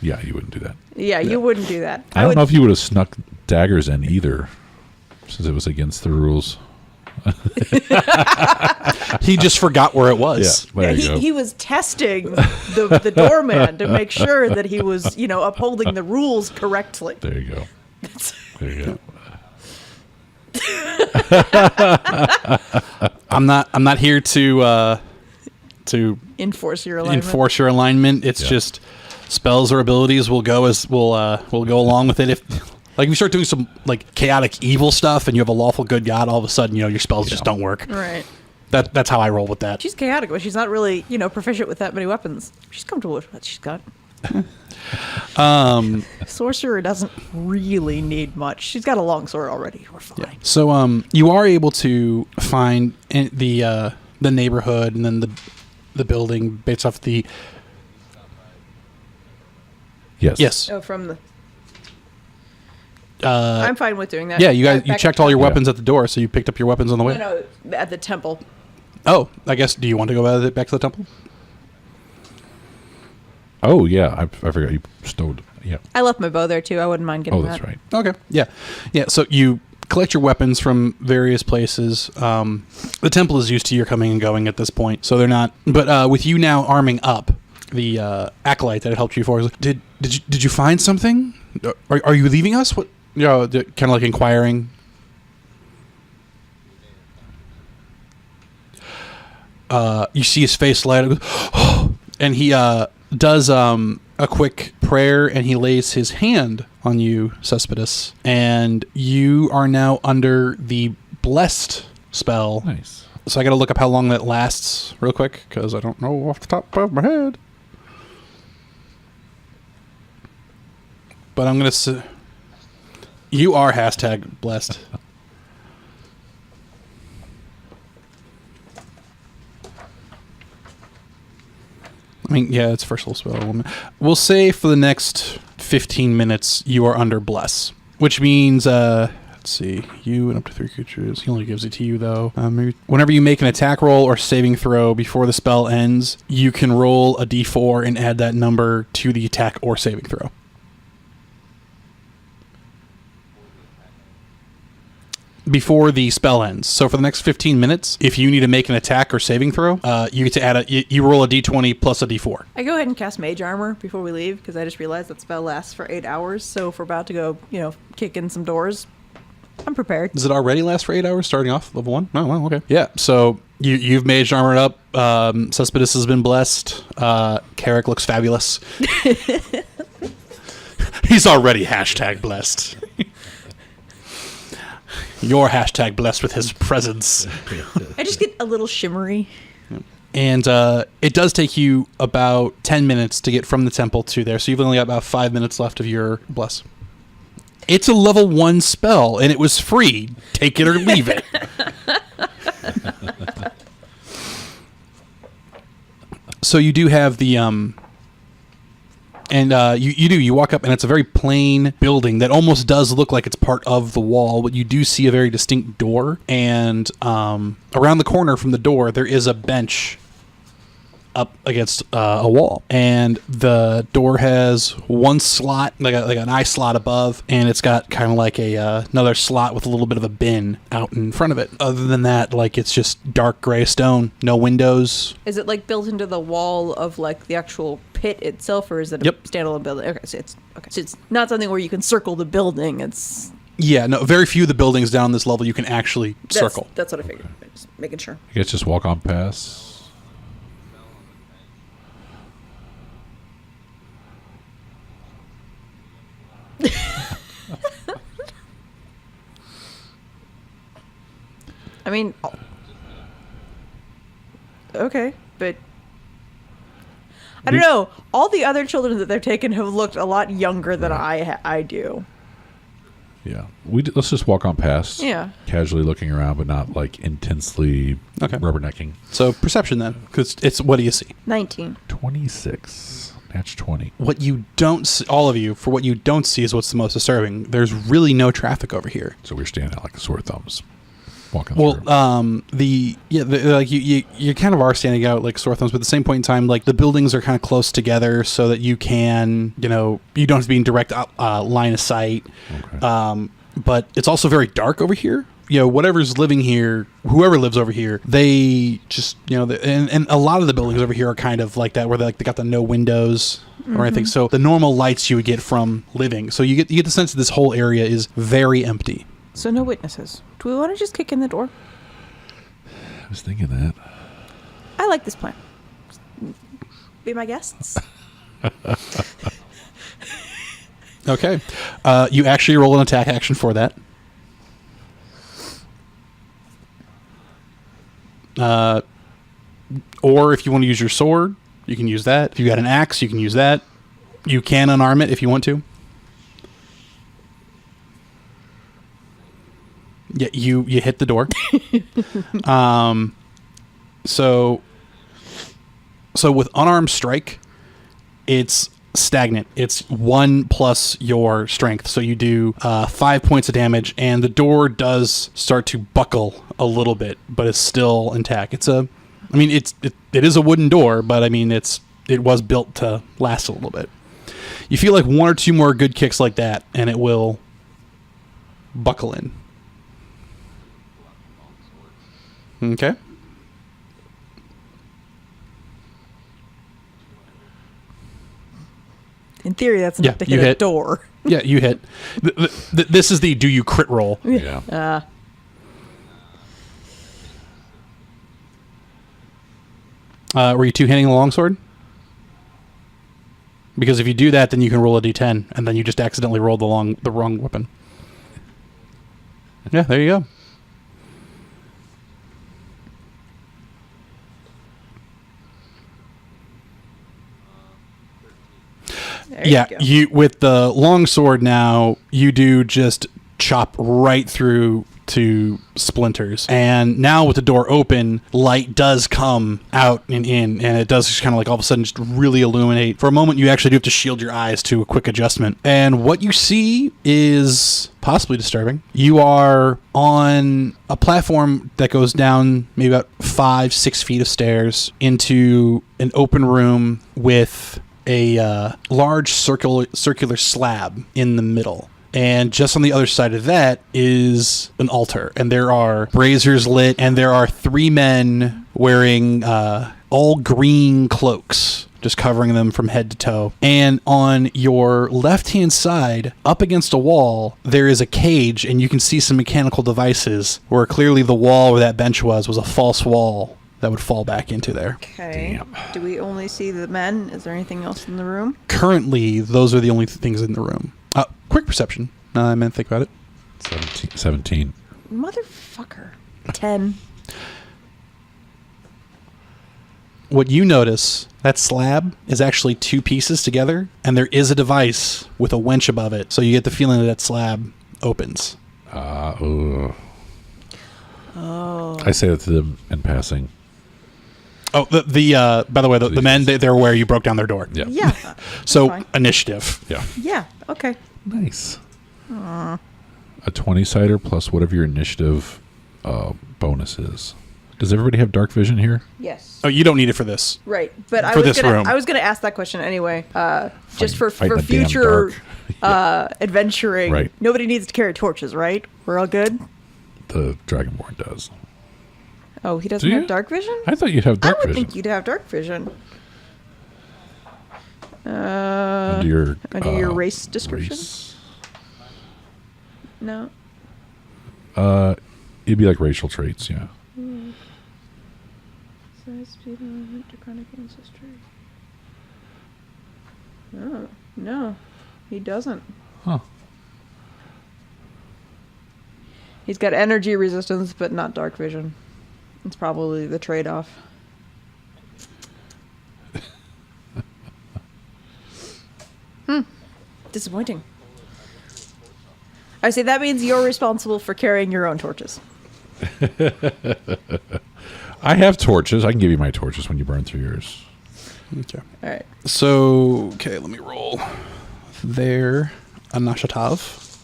Yeah, you wouldn't do that. yeah, you wouldn't do that. I don't know if you would have snuck daggers in either, since it was against the rules. He just forgot where it was. Yeah, there you go. He was testing the doorman to make sure that he was, upholding the rules correctly. There you go. There you go. I'm not here to Enforce your alignment. enforce your alignment. It's Yeah. just spells or abilities will go along with it. If like if you start doing some like chaotic evil stuff and you have a lawful good god, all of a sudden your spells just don't work. Right. That's how I roll with that. She's chaotic, but she's not really, proficient with that many weapons. She's comfortable with what she's got. Sorcerer doesn't really need much. She's got a long sword already. We're fine. Yeah. So you are able to find the neighborhood and then the building based off the Yes. Oh, from the. I'm fine with doing that. Yeah, you guys you Back checked up all your top. weapons at the door, so you picked up your weapons on the way. No, at the temple. Oh, I guess. Do you want to go back to the temple? Oh, yeah. I forgot you stowed. Yeah. I left my bow there too. I wouldn't mind getting Oh, that. that's right. Okay. Yeah. Yeah. So you collect your weapons from various places. The temple is used to your coming and going at this point, so they're not. But with you now arming up, the acolyte that had helped you before, is like, did you find something? Are you leaving us? What? Kind of like inquiring. You see his face light up, and he does a quick prayer, and he lays his hand on you, Cespedes, and you are now under the blessed spell. Nice. So I got to look up how long that lasts real quick, because I don't know off the top of my head. But I'm going to... You are #blessed. I mean, yeah, it's first level spell. We'll say for the next 15 minutes, you are under bless, which means, let's see, you and up to 3 creatures. He only gives it to you, though. Maybe whenever you make an attack roll or saving throw before the spell ends, you can roll a d4 and add that number to the attack or saving throw. Before the spell ends. So for the next 15 minutes, if you need to make an attack or saving throw, you get to add you roll a d20 plus a d4. I go ahead and cast Mage Armor before we leave because I just realized that spell lasts for 8 hours. So if we're about to go, kick in some doors, I'm prepared. Does it already last for 8 hours starting off level 1? Oh, well, okay. Yeah, so you've Mage Armored up. Cespedes has been blessed. Carrick looks fabulous. He's already #blessed. You're #blessed with his presence. I just get a little shimmery. And it does take you about 10 minutes to get from the temple to there, so you've only got about 5 minutes left of your bless. It's a level 1 spell, and it was free. Take it or leave it. So you do have the... you walk up, and it's a very plain building that almost does look like it's part of the wall, but you do see a very distinct door, and around the corner from the door, there is a bench up against a wall, and the door has one slot, like an eye slot above, and it's got kind of like another slot with a little bit of a bin out in front of it. Other than that, like, it's just dark gray stone, no windows. Is it like built into the wall of like the actual pit itself, or is it a Yep. standalone building? Okay, so it's not something where you can circle the building. It's Yeah, no, very few of the buildings down this level you can actually circle. That's what I figured. Just making sure. You guys just walk on past. I mean, okay, but I don't know. All the other children that they're taking have looked a lot younger than I do. Yeah, let's just walk on past. Yeah. Casually looking around, but not like intensely Okay. rubbernecking. So perception then, because it's what do you see? 19. 26. Match 20. What you don't see, all of you, for what you don't see is what's the most disturbing. There's really no traffic over here. So we're standing out like sore thumbs. Walking Well, through. like you kind of are standing out like sore thumbs, but at the same point in time, like the buildings are kind of close together, so that you can, you don't have to be in direct line of sight. Okay. But it's also very dark over here. Whatever's living here, whoever lives over here, they just, and a lot of the buildings over here are kind of like that, where they got the no windows or anything. So the normal lights you would get from living. So you get the sense that this whole area is very empty. So no witnesses. Do we want to just kick in the door? I was thinking that. I like this plan. Be my guests. Okay. You actually roll an attack action for that. Or if you want to use your sword, you can use that. If you got an axe, you can use that. You can unarm it if you want to. Yeah, you hit the door. So with unarmed strike, it's stagnant. It's 1 plus your strength. So you do 5 points of damage, and the door does start to buckle a little bit, but it's still intact. It is a wooden door, but it was built to last a little bit. You feel like 1 or 2 more good kicks like that, and it will buckle in. Okay. In theory, that's enough to you hit a hit. door. Yeah, you hit. This is the do you crit roll. Yeah. Were you two-handing the longsword? Because if you do that, then you can roll a d10, and then you just accidentally roll the wrong weapon. Yeah, there you go. There Yeah, you go. with the longsword now, you do just chop right through to splinters. And now with the door open, light does come out and in, and it does just kind of like all of a sudden just really illuminate. For a moment, you actually do have to shield your eyes to a quick adjustment. And what you see is possibly disturbing. You are on a platform that goes down maybe about 5-6 feet of stairs into an open room with a large circular slab in the middle. And just on the other side of that is an altar. And there are braziers lit, and there are 3 men wearing all green cloaks, just covering them from head to toe. And on your left-hand side, up against a wall, there is a cage, and you can see some mechanical devices where clearly the wall where that bench was a false wall that would fall back into there. Okay. Damn. Do we only see the men? Is there anything else in the room? Currently, those are the only things in the room. Quick perception. I meant to think about it. 17. Motherfucker. 10. What you notice, that slab is actually 2 pieces together, and there is a device with a winch above it. So you get the feeling that slab opens. Oh. Oh. I say that to them in passing. Oh, by the way, the men, they're aware you broke down their door. Yeah. Yeah. So fine. initiative. Yeah. Yeah. Okay. Nice. A 20-sider plus whatever your initiative bonus is. Does everybody have dark vision here? Yes. Oh, you don't need it for this. Right. But For this room. I was gonna ask that question anyway. Just for fight in the damn future dark. adventuring. Right. Nobody needs to carry torches, right? We're all good. The Dragonborn does. Oh, he doesn't Do you? have dark vision? I thought you'd have I dark would vision. think you'd have dark vision. Under your race description? race. No. It'd be like racial traits, yeah. Size, speed, movement, chronic ancestry. Oh, no. He doesn't. Huh. He's got energy resistance, but not dark vision. It's probably the trade-off. Disappointing. I say that means you're responsible for carrying your own torches. I have torches. I can give you my torches when you burn through yours. Okay. All right. So, okay, let me roll. There, Anashatav.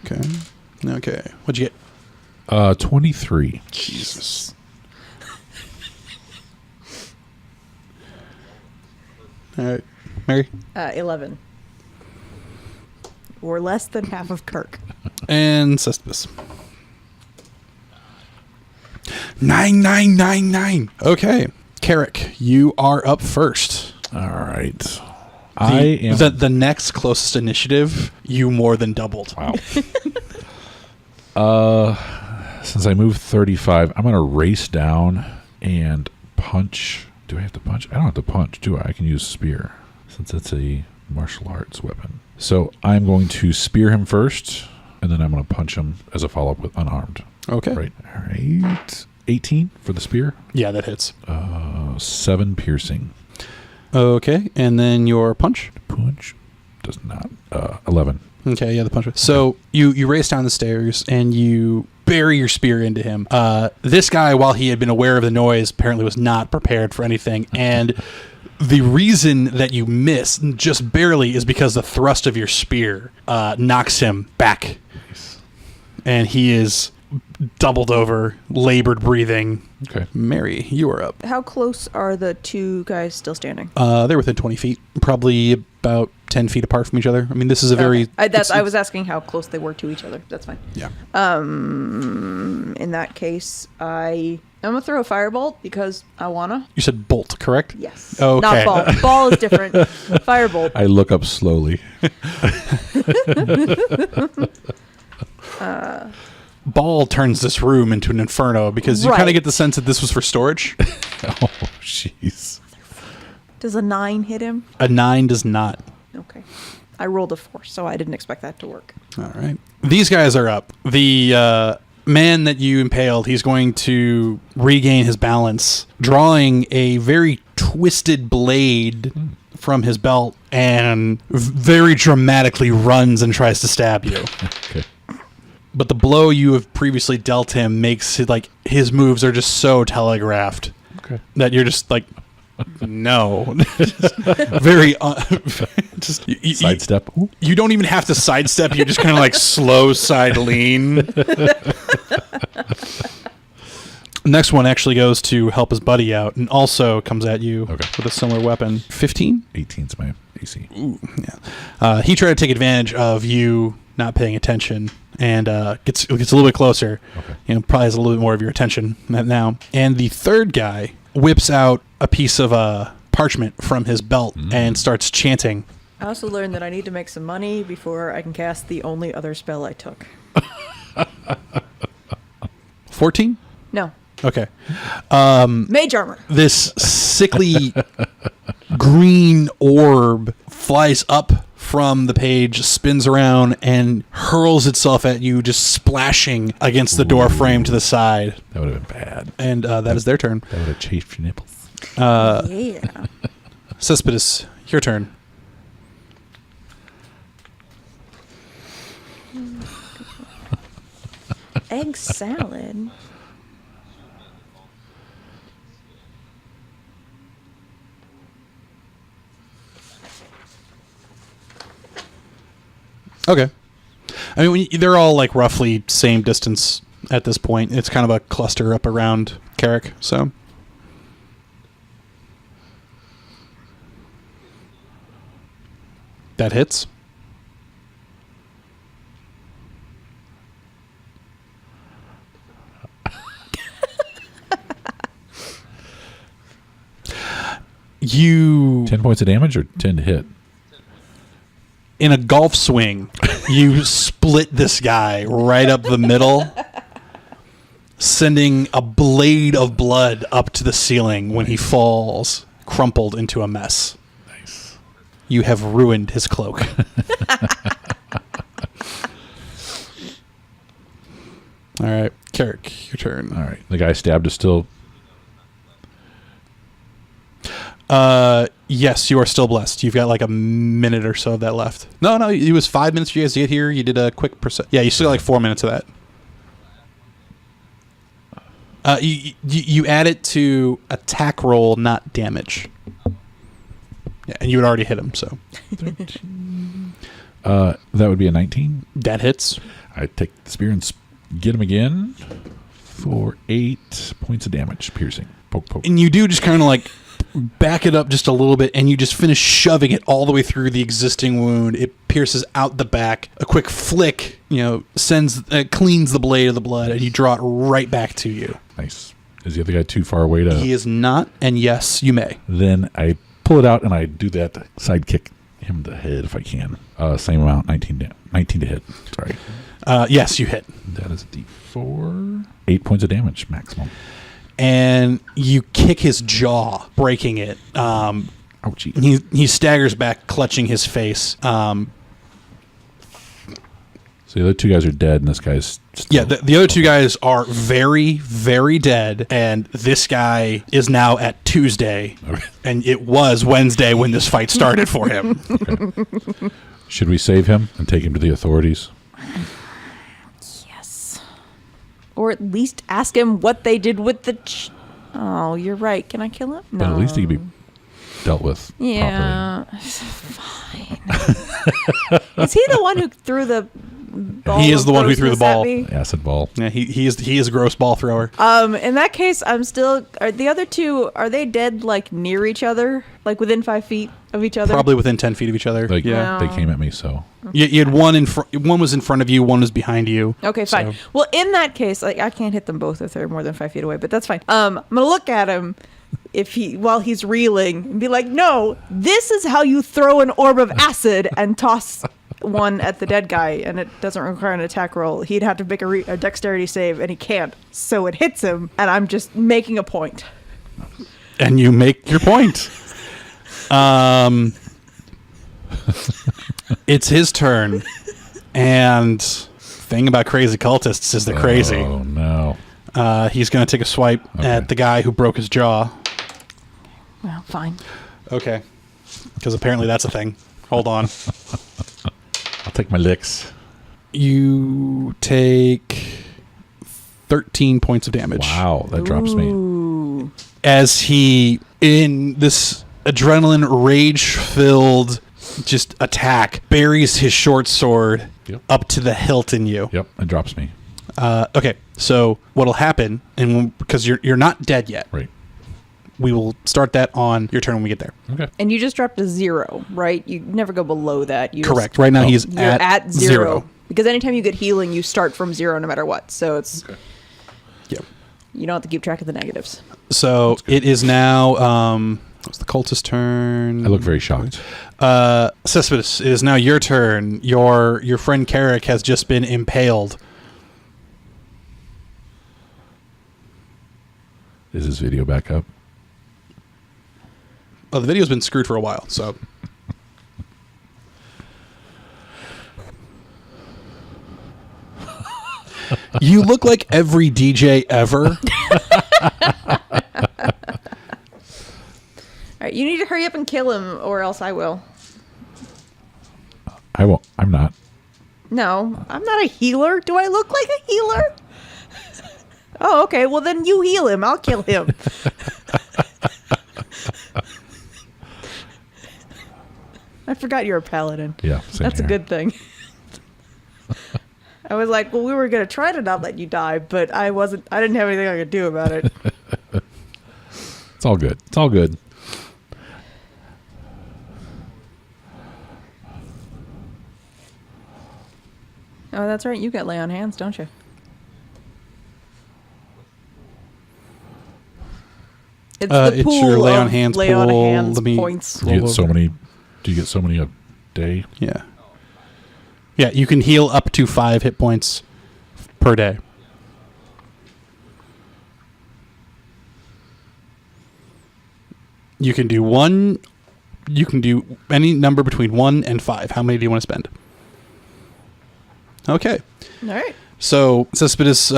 Okay. Okay. What'd you get? 23. Jesus. All right. Mary? 11. Or less than half of Kirk. And Cestus. 9999. Okay. Carrick, you are up first. All right. The next closest initiative, you more than doubled. Wow. Since I moved 35, I'm going to race down and punch. Do I have to punch? I don't have to punch, do I? I can use spear since it's a martial arts weapon. So I'm going to spear him first, and then I'm going to punch him as a follow-up with unarmed. Okay. Right. All right. 18 for the spear. Yeah, that hits. 7 piercing. Okay, and then your punch. Punch does not. 11. Okay, yeah, the punch. So you race down the stairs and you bury your spear into him. This guy, while he had been aware of the noise, apparently was not prepared for anything. And the reason that you miss just barely is because the thrust of your spear knocks him back. Nice. And he is doubled over, labored breathing. Okay. Mary, you are up. How close are the two guys still standing? They're within 20 feet, probably about 10 feet apart from each other. I mean, this is a very... Okay. I was asking how close they were to each other. That's fine. Yeah. In that case, I'm going to throw a firebolt because I want to. You said bolt, correct? Yes. Okay. Not ball. Ball is different. Firebolt. I look up slowly. Ball turns this room into an inferno because you Right. kind of get the sense that this was for storage. Oh, jeez. Does a 9 hit him? A 9 does not. Okay. I rolled a 4, so I didn't expect that to work. All right. These guys are up. The man that you impaled, he's going to regain his balance, drawing a very twisted blade from his belt and very dramatically runs and tries to stab you. Okay. But the blow you have previously dealt him makes it like his moves are just so telegraphed Okay. that you're just like, no. Very, just Sidestep. Ooh. you don't even have to sidestep. You just kind of like slow side lean. Next one actually goes to help his buddy out and also comes at you with a similar weapon. 15? 18's my AC. Ooh, yeah. He tried to take advantage of you not paying attention and gets a little bit closer. Okay. You know, probably has a little bit more of your attention now. And the third guy whips out a piece of parchment from his belt and starts chanting. I also learned that I need to make some money before I can cast the only other spell I took. 14? No. Okay. Mage armor. This sickly green orb flies up from the page, spins around, and hurls itself at you, just splashing against the door frame to the side. That would have been bad. And that is their turn. That would have chafed your nipples. Yeah. Cespedes, your turn. Egg salad. Okay. I mean, they're all like roughly same distance at this point. It's kind of a cluster up around Carrick, so. That hits. You 10 points of damage or 10 to hit? in a golf swing, you split this guy right up the middle, sending a blade of blood up to the ceiling when he falls, crumpled into a mess. Nice. You have ruined his cloak. All right, Carrick, your turn. All right. The guy stabbed is still... Yes, you are still blessed. You've got like a minute or so of that left. No, it was 5 minutes for you guys to get here. You did a quick percent. Yeah, you still got like 4 minutes of that. You add it to attack roll, not damage. Yeah, and you had already hit him, so. 13. That would be a 19. That hits. I take the spear and get him again for 8 points of damage, piercing. Poke, poke. And you do just kind of like back it up just a little bit, and you just finish shoving it all the way through the existing wound. It pierces out the back. A quick flick, cleans the blade of the blood, and you draw it right back to you. Nice. Is the other guy too far away to... He is not, and yes, you may. Then I pull it out, and I do that sidekick him in the head if I can. Same amount, 19 to hit. Sorry. Yes, you hit. That is a D4. 8 points of damage maximum. And you kick his jaw, breaking it. Ouchie. He staggers back, clutching his face. So the other two guys are dead, and this guy's still... Yeah, the other two guys are very, very dead, and this guy is now at Tuesday, Okay. and it was Wednesday when this fight started for him. Okay. Should we save him and take him to the authorities? Yes. Or at least ask him what they did with the... Oh, you're right. Can I kill him? No. But at least he could be dealt with Yeah. Fine. Is he the one who threw the ball? He is the one who threw the ball. properly. Acid ball. Yeah, he is a gross ball thrower. In that case, I'm still... Are the other two, are they dead, like, near each other? Like, within 5 feet of each other? Probably within 10 feet of each other. Like, yeah. they came at me, so... You had one one was in front of you, one was behind you. Okay, fine. So- Well, in that case, like, I can't hit them both if they're more than 5 feet away, but that's fine. I'm gonna look at him while he's reeling and be like, "No, this is how you throw an orb of acid," and toss one at the dead guy, and it doesn't require an attack roll. He'd have to make a dexterity save, and he can't, so it hits him, and I'm just making a point. And you make your point. It's his turn, and thing about crazy cultists is they're crazy. Oh, no. He's going to take a swipe at the guy who broke his jaw. Well, fine. Okay. Because apparently that's a thing. Hold on. I'll take my licks. You take 13 points of damage. Wow, that drops me. Ooh. As he, in this adrenaline rage-filled just attack, buries his short sword up to the hilt in you. Yep, it drops me. Okay, so what'll happen, and because you're not dead yet, Right. we will start that on your turn when we get there. Okay. And you just dropped a 0, right? You never go below that. You Correct. Right now he's You're at 0. Because anytime you get healing, you start from 0 no matter what. So it's... Okay. Yep. You don't have to keep track of the negatives. So it is now... it's the cultist turn. I look very shocked. Cespedes, it is now your turn. Your friend Carrick has just been impaled. Is this video back up? Oh, the video's been screwed for a while, so... You look like every DJ ever. All right, you need to hurry up and kill him, or else I will. I won't. I'm not. No, I'm not a healer. Do I look like a healer? Oh, okay. Well, then you heal him. I'll kill him. I forgot you're a paladin. Yeah, same That's a here. good thing. I was like, well, we were going to try to not let you die, but I didn't have anything I could do about it. It's all good. It's all good. Oh, that's right. You get lay on hands, don't you? It's the pool your lay on of hands lay on pool. hands Let me points. Do you get so many? Do you get so many a day? Yeah. Yeah, you can heal up to 5 hit points per day. You can do one. You can do any number between 1 and 5. How many do you want to spend? Okay. All right. So Cespedes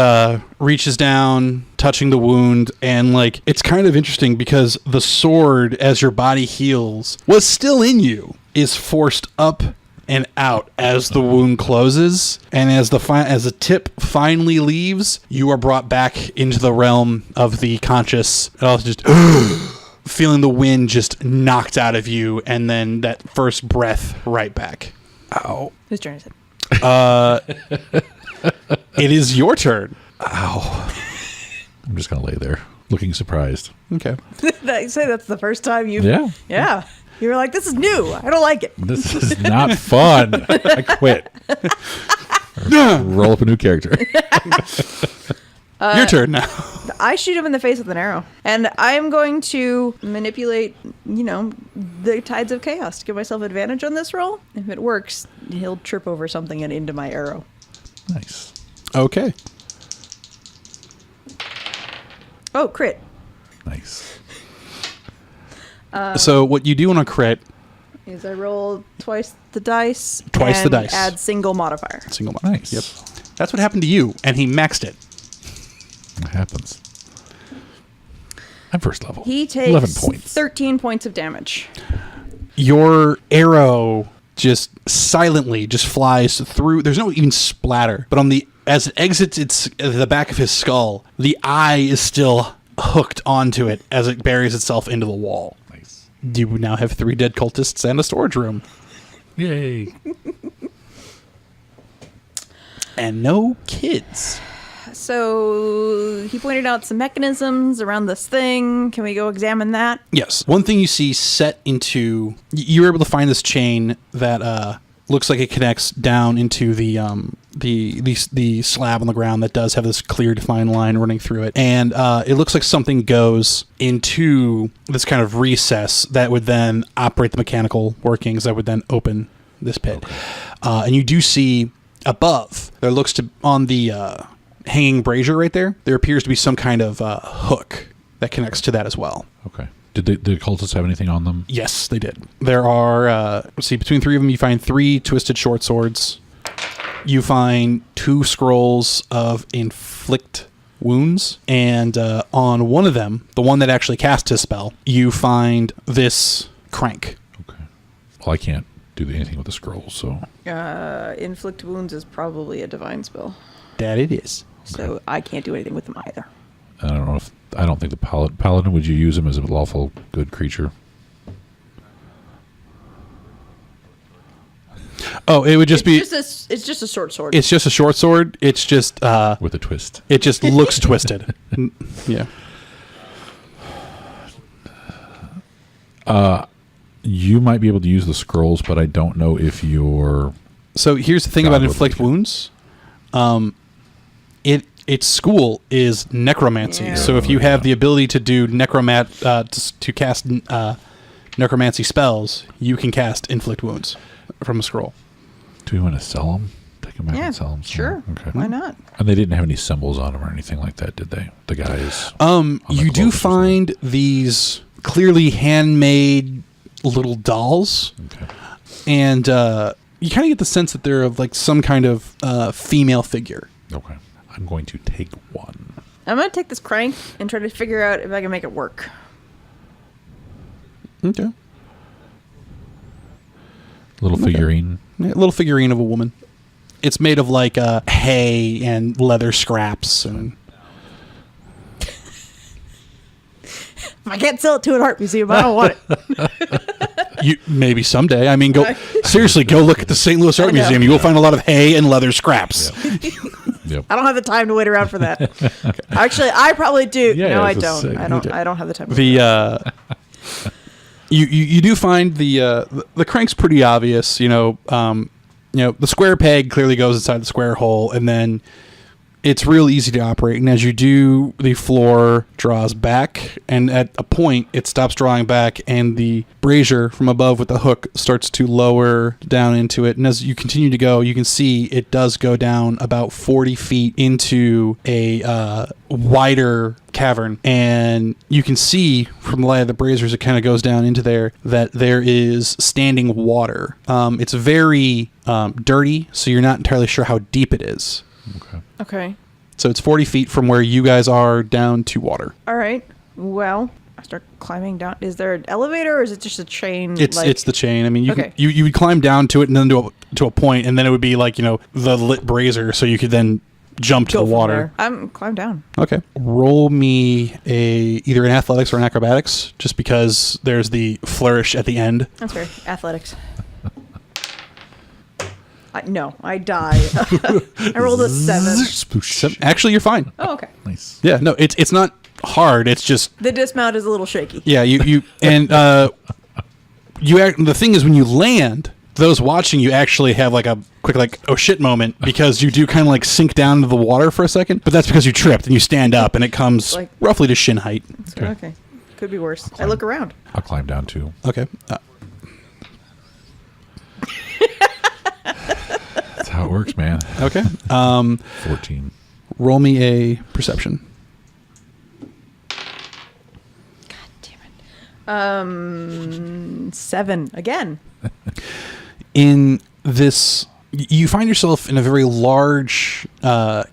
reaches down, touching the wound, and like it's kind of interesting because the sword, as your body heals, what's still in you is forced up and out as the wound closes, and as the tip finally leaves, you are brought back into the realm of the conscious, and also just feeling the wind just knocked out of you, and then that first breath right back. Ow. Whose turn is it? It is your turn. Ow. I'm just going to lay there, looking surprised. Okay. I say that's the first time you've... Yeah. Yeah. You were like, this is new. I don't like it. This is not fun. I quit. Roll up a new character. Your turn now. I shoot him in the face with an arrow. And I'm going to manipulate, the tides of chaos to give myself advantage on this roll. If it works, he'll trip over something and into my arrow. Nice. Okay. Oh, crit. Nice. So what you do on a crit, Is I roll twice the dice. Twice the and dice. Add single modifier. single mark. Nice. Yep. That's what happened to you, and he maxed it. It happens. I'm first level. He takes 11 points. 13 points of damage. Your arrow just silently just flies through. There's no even splatter, but as it exits the back of his skull, the eye is still hooked onto it as it buries itself into the wall. Nice. You now have 3 dead cultists and a storage room. Yay. And no kids. So he pointed out some mechanisms around this thing. Can we go examine that? Yes. One thing you see set into... You were able to find this chain that looks like it connects down into the slab on the ground that does have this clear, defined line running through it. And it looks like something goes into this kind of recess that would then operate the mechanical workings that would then open this pit. Okay. And you do see above, there looks to... On the... hanging brazier right there appears to be some kind of hook that connects to that as well. Okay. Did the cultists have anything on them? Yes, they did. There are, let's see, between 3 of them, you find 3 twisted short swords. You find 2 scrolls of inflict wounds. And on one of them, the one that actually cast his spell, you find this crank. Okay. Well, I can't do anything with the scrolls, so... Inflict wounds is probably a divine spell. That it is. So I can't do anything with them either. I don't think the paladin, would you use him as a lawful good creature? Oh, it would just it's just a short sword. It's just a short sword. It's just... With a twist. It just looks twisted. Yeah. You might be able to use the scrolls, but I don't know if you're... So here's the thing God about would inflict like it. wounds. Its school is necromancy. Yeah. So if you have the ability to do to cast necromancy spells, you can cast inflict wounds from a scroll. Do we want to sell them? Take them back Yeah, and sell them? sure. Okay. Why not? And they didn't have any symbols on them or anything like that, did they? The guys. You do find these clearly handmade little dolls, Okay. and you kind of get the sense that they're of like some kind of female figure. Okay. I'm going to take one. I'm going to take this crank and try to figure out if I can make it work. Okay. Little figurine. Yeah, a little figurine of a woman. It's made of like hay and leather scraps and... If I can't sell it to an art museum, I don't want it. Maybe someday. I mean, seriously, go look at the St. Louis Art I know. Museum. You will find a lot of hay and leather scraps. Yep. I don't have the time to wait around for that. Actually, I probably do. Yeah, no, I it's a don't. sick- I don't have the time. To wait around. You do find the crank's pretty obvious. The square peg clearly goes inside the square hole, and then it's real easy to operate. And as you do, the floor draws back, and at a point, it stops drawing back, and the brazier from above with the hook starts to lower down into it. And as you continue to go, you can see it does go down about 40 feet into a wider cavern, and you can see from the light of the braziers, it kind of goes down into there, that there is standing water. It's very dirty, so you're not entirely sure how deep it is. Okay. So it's 40 feet from where you guys are down to water. All right. Well, I start climbing down. Is there an elevator, or is it just a chain? It's the chain. I mean, Okay. you would climb down to it and then to a point, and then it would be like, the lit brazier, so you could then jump to Go the from water. there. I'm climb down. Okay. Roll me either an athletics or an acrobatics, just because there's the flourish at the end. That's fair. Athletics. No, I die. I rolled a 7. Actually, you're fine. Oh, okay. Nice. Yeah, no, it's not hard. It's just The dismount is a little shaky. yeah. You and the thing is, when you land, those watching you actually have like a quick oh shit moment, because you do kind of like sink down into the water for a second, but that's because you tripped and you stand up and it comes Like- roughly to shin height. Okay. Could be worse. I look around. I'll climb down too. Okay. That's how it works, man. Okay. 14. Roll me a perception. Damn it. 7 again. In this, you find yourself in a very large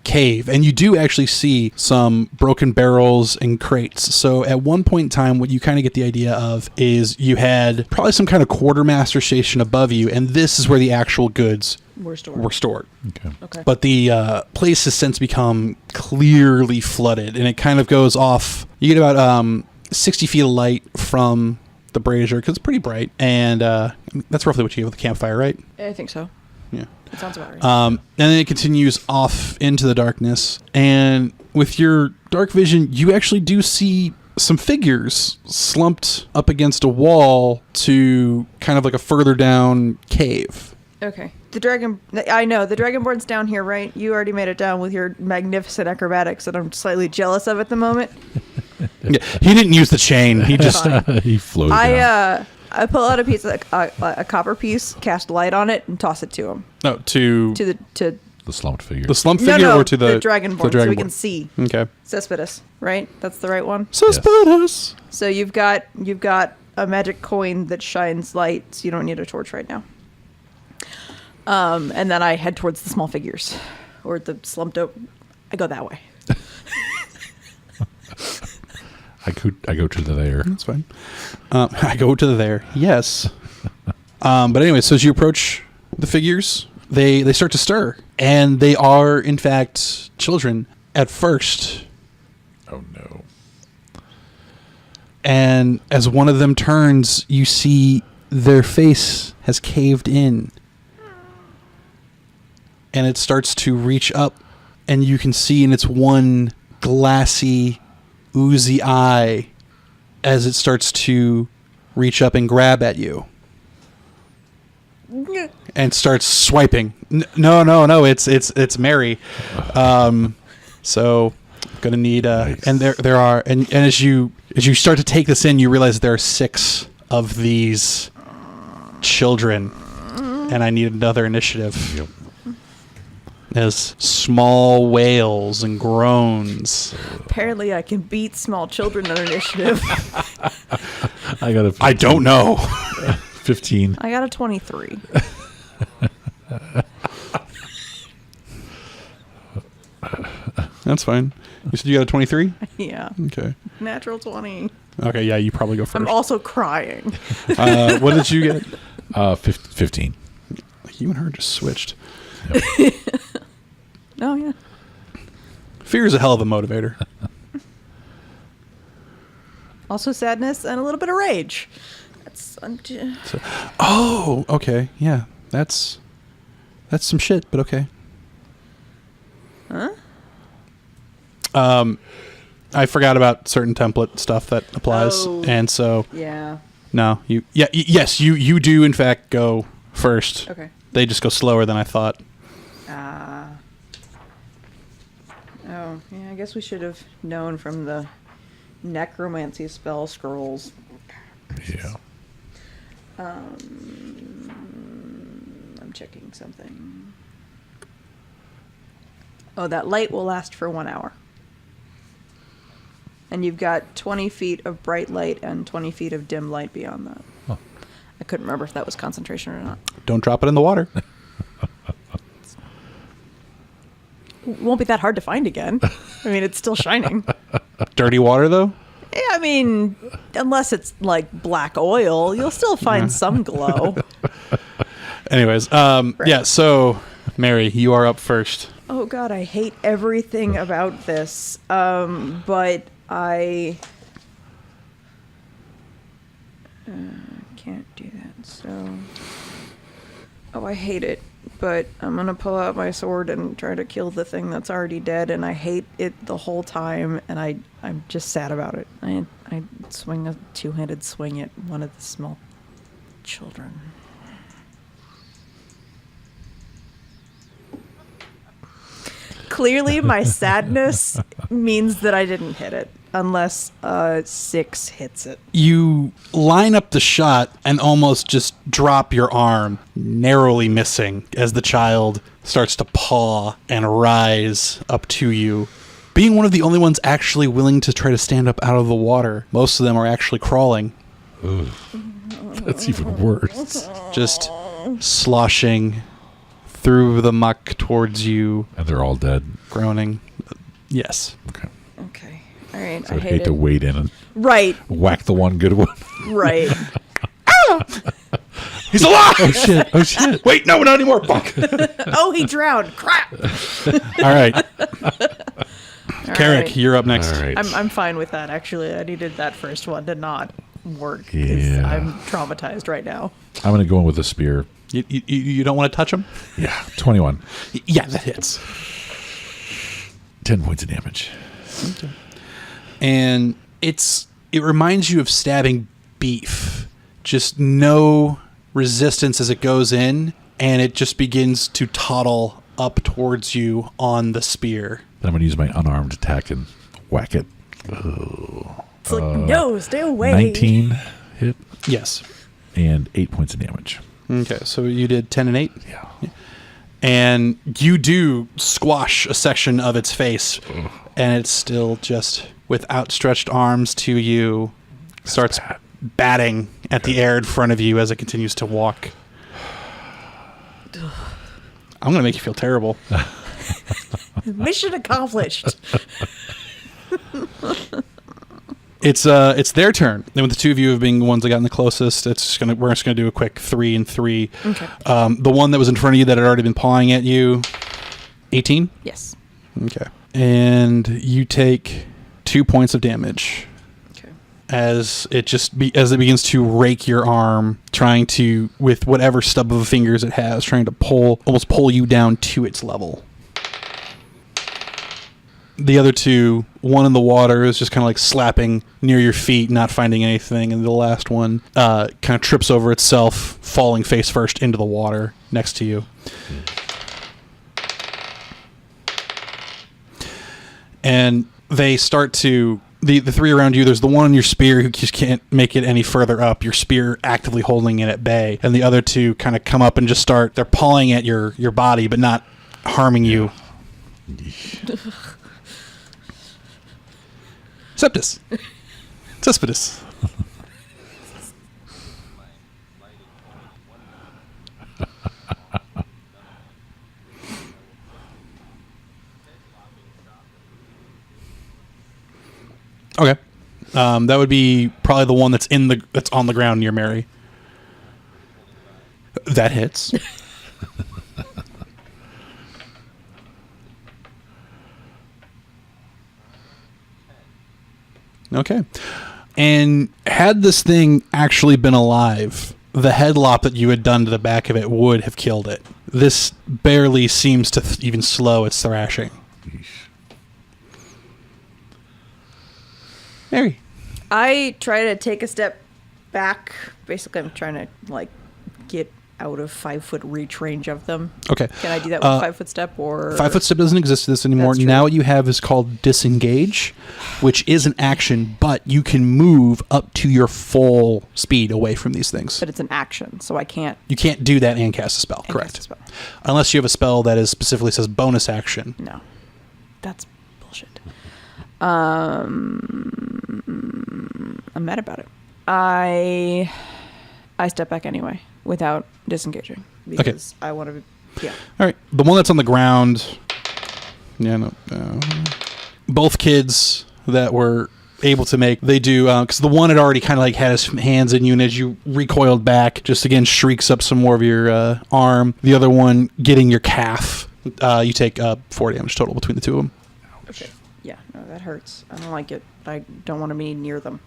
cave, and you do actually see some broken barrels and crates. So at one point in time, what you kind of get the idea of is you had probably some kind of quartermaster station above you, and this is where the actual goods We're stored. were stored. Okay. Okay. But the place has since become clearly flooded, and it kind of goes off. You get about 60 feet of light from the brazier, because it's pretty bright, and that's roughly what you get with a campfire, right? I think so. Yeah. It sounds about right. And then it continues off into the darkness, and with your dark vision, you actually do see some figures slumped up against a wall to kind of like a further down cave. Okay. I know, the Dragonborn's down here, right? You already made it down with your magnificent acrobatics that I'm slightly jealous of at the moment. Yeah, he didn't use the chain. He just He floated down. I pull out a piece of a copper piece, cast light on it, and toss it to him. to To The slumped figure. the slump figure or to the Dragonborn, so we can see. Okay. Cespedes, right? That's the right one. Cespedes. So you've got a magic coin that shines light, so you don't need a torch right now. And then I head towards the small figures, or the slumped up. I go that way. I go to the there. That's fine. I go to the there. Yes. But anyway, so as you approach the figures, they start to stir, and they are in fact children at first. Oh no. And as one of them turns, you see their face has caved in, and it starts to reach up, and you can see in its one glassy, oozy eye as it starts to reach up and grab at you and starts swiping. No, it's Mary. So I'm gonna need Nice. and there are and as you start to take this in, you realize there are 6 of these children, and I need another initiative. Yep. As small wails and groans. Apparently, I can beat small children on initiative. I got a 15. I don't know. 15. I got a 23. That's fine. You said you got a 23? Yeah. Okay. Natural 20. Okay, yeah, you probably go first. I'm also crying. What did you get? 15. You and her just switched. Oh, yeah. Fear is a hell of a motivator. Also sadness and a little bit of rage. That's Oh, okay. Yeah, that's some shit, but okay. Huh? I forgot about certain template stuff that applies, Oh. and so Yeah. no, yes, you do in fact go first. Okay. They just go slower than I thought. Oh, yeah, I guess we should have known from the necromancy spell scrolls. Yeah. I'm checking something. Oh, that light will last for 1 hour. And you've got 20 feet of bright light and 20 feet of dim light beyond that. Huh. I couldn't remember if that was concentration or not. Don't drop it in the water. Won't be that hard to find again. I mean, it's still shining. Dirty water, though? Yeah, I mean, unless it's like black oil, you'll still find some glow. Anyways, yeah, so, Mary, you are up first. Oh God, I hate everything about this. But I can't do that. So, I hate it. But I'm gonna pull out my sword and try to kill the thing that's already dead. And I hate it the whole time. And I'm just sad about it. I swing a two-handed swing at one of the small children. Clearly, my sadness means that I didn't hit it, unless 6 hits it. You line up the shot and almost just drop your arm, narrowly missing, as the child starts to paw and rise up to you. Being one of the only ones actually willing to try to stand up out of the water, most of them are actually crawling. Ugh. That's even worse. Just sloshing through the muck towards you. And they're all dead. Groaning. Yes. Okay. Okay. All right. So I'd hate to wade in and Right. whack the one good one. Right. He's alive! Oh shit! Oh shit! Wait, no, not anymore. Fuck. Oh, he drowned. Crap. All right. All Carrick, right. you're up next. All right. I'm fine with that, actually. I needed that first one to not work. 'Cause Yeah. I'm traumatized right now. I'm gonna go in with a spear. You don't want to touch him? Yeah, 21. Yeah, that hits. 10 points of damage. And it reminds you of stabbing beef. Just no resistance as it goes in, and it just begins to toddle up towards you on the spear. Then I'm gonna use my unarmed attack and whack it. It's like, no, stay away. 19 hit Yes. and 8 points of damage. Okay, so you did 10 and 8? Yeah. And you do squash a section of its face, and it's still just with outstretched arms to you, starts batting at the air in front of you as it continues to walk. I'm going to make you feel terrible. Mission accomplished. It's their turn. And with the two of you being the ones that got in the closest, we're just gonna do a quick 3 and 3. Okay. The one that was in front of you that had already been pawing at you, 18. Yes. Okay. And you take 2 points of damage Okay. as it begins to rake your arm, trying to, with whatever stub of fingers it has, trying to almost pull you down to its level. The other two, one in the water is just kind of like slapping near your feet, not finding anything, and the last one kind of trips over itself, falling face first into the water next to you. And they start to, the three around you, there's the one on your spear who just can't make it any further up, your spear actively holding it at bay, and the other two kind of come up and just they're pawing at your body, but not harming you. Septus. Cespedes. Okay. That would be probably the one that's on the ground near Mary. That hits. Okay. And had this thing actually been alive, the headlop that you had done to the back of it would have killed it. This barely seems to even slow its thrashing. Mary. I try to take a step back. Basically, I'm trying to, like, get out of 5-foot reach range of them. Okay. Can I do that with 5-foot step or 5-foot step doesn't exist to this anymore. That's true. Now what you have is called disengage, which is an action, but you can move up to your full speed away from these things. But it's an action, so I can't. You can't do that and cast a spell. And Correct. cast a spell. Unless you have a spell that is specifically says bonus action. No, that's bullshit. I'm mad about it. I step back anyway without disengaging because I want to. Yeah. All right. The one that's on the ground. Yeah. No. Both kids that were able to make, they do, because the one had already kind of like had his hands in you, and as you recoiled back, just again shrieks up some more of your arm. The other one getting your calf. You take 4 damage total between the two of them. Okay. Yeah. No, that hurts. I don't like it. I don't want to be near them.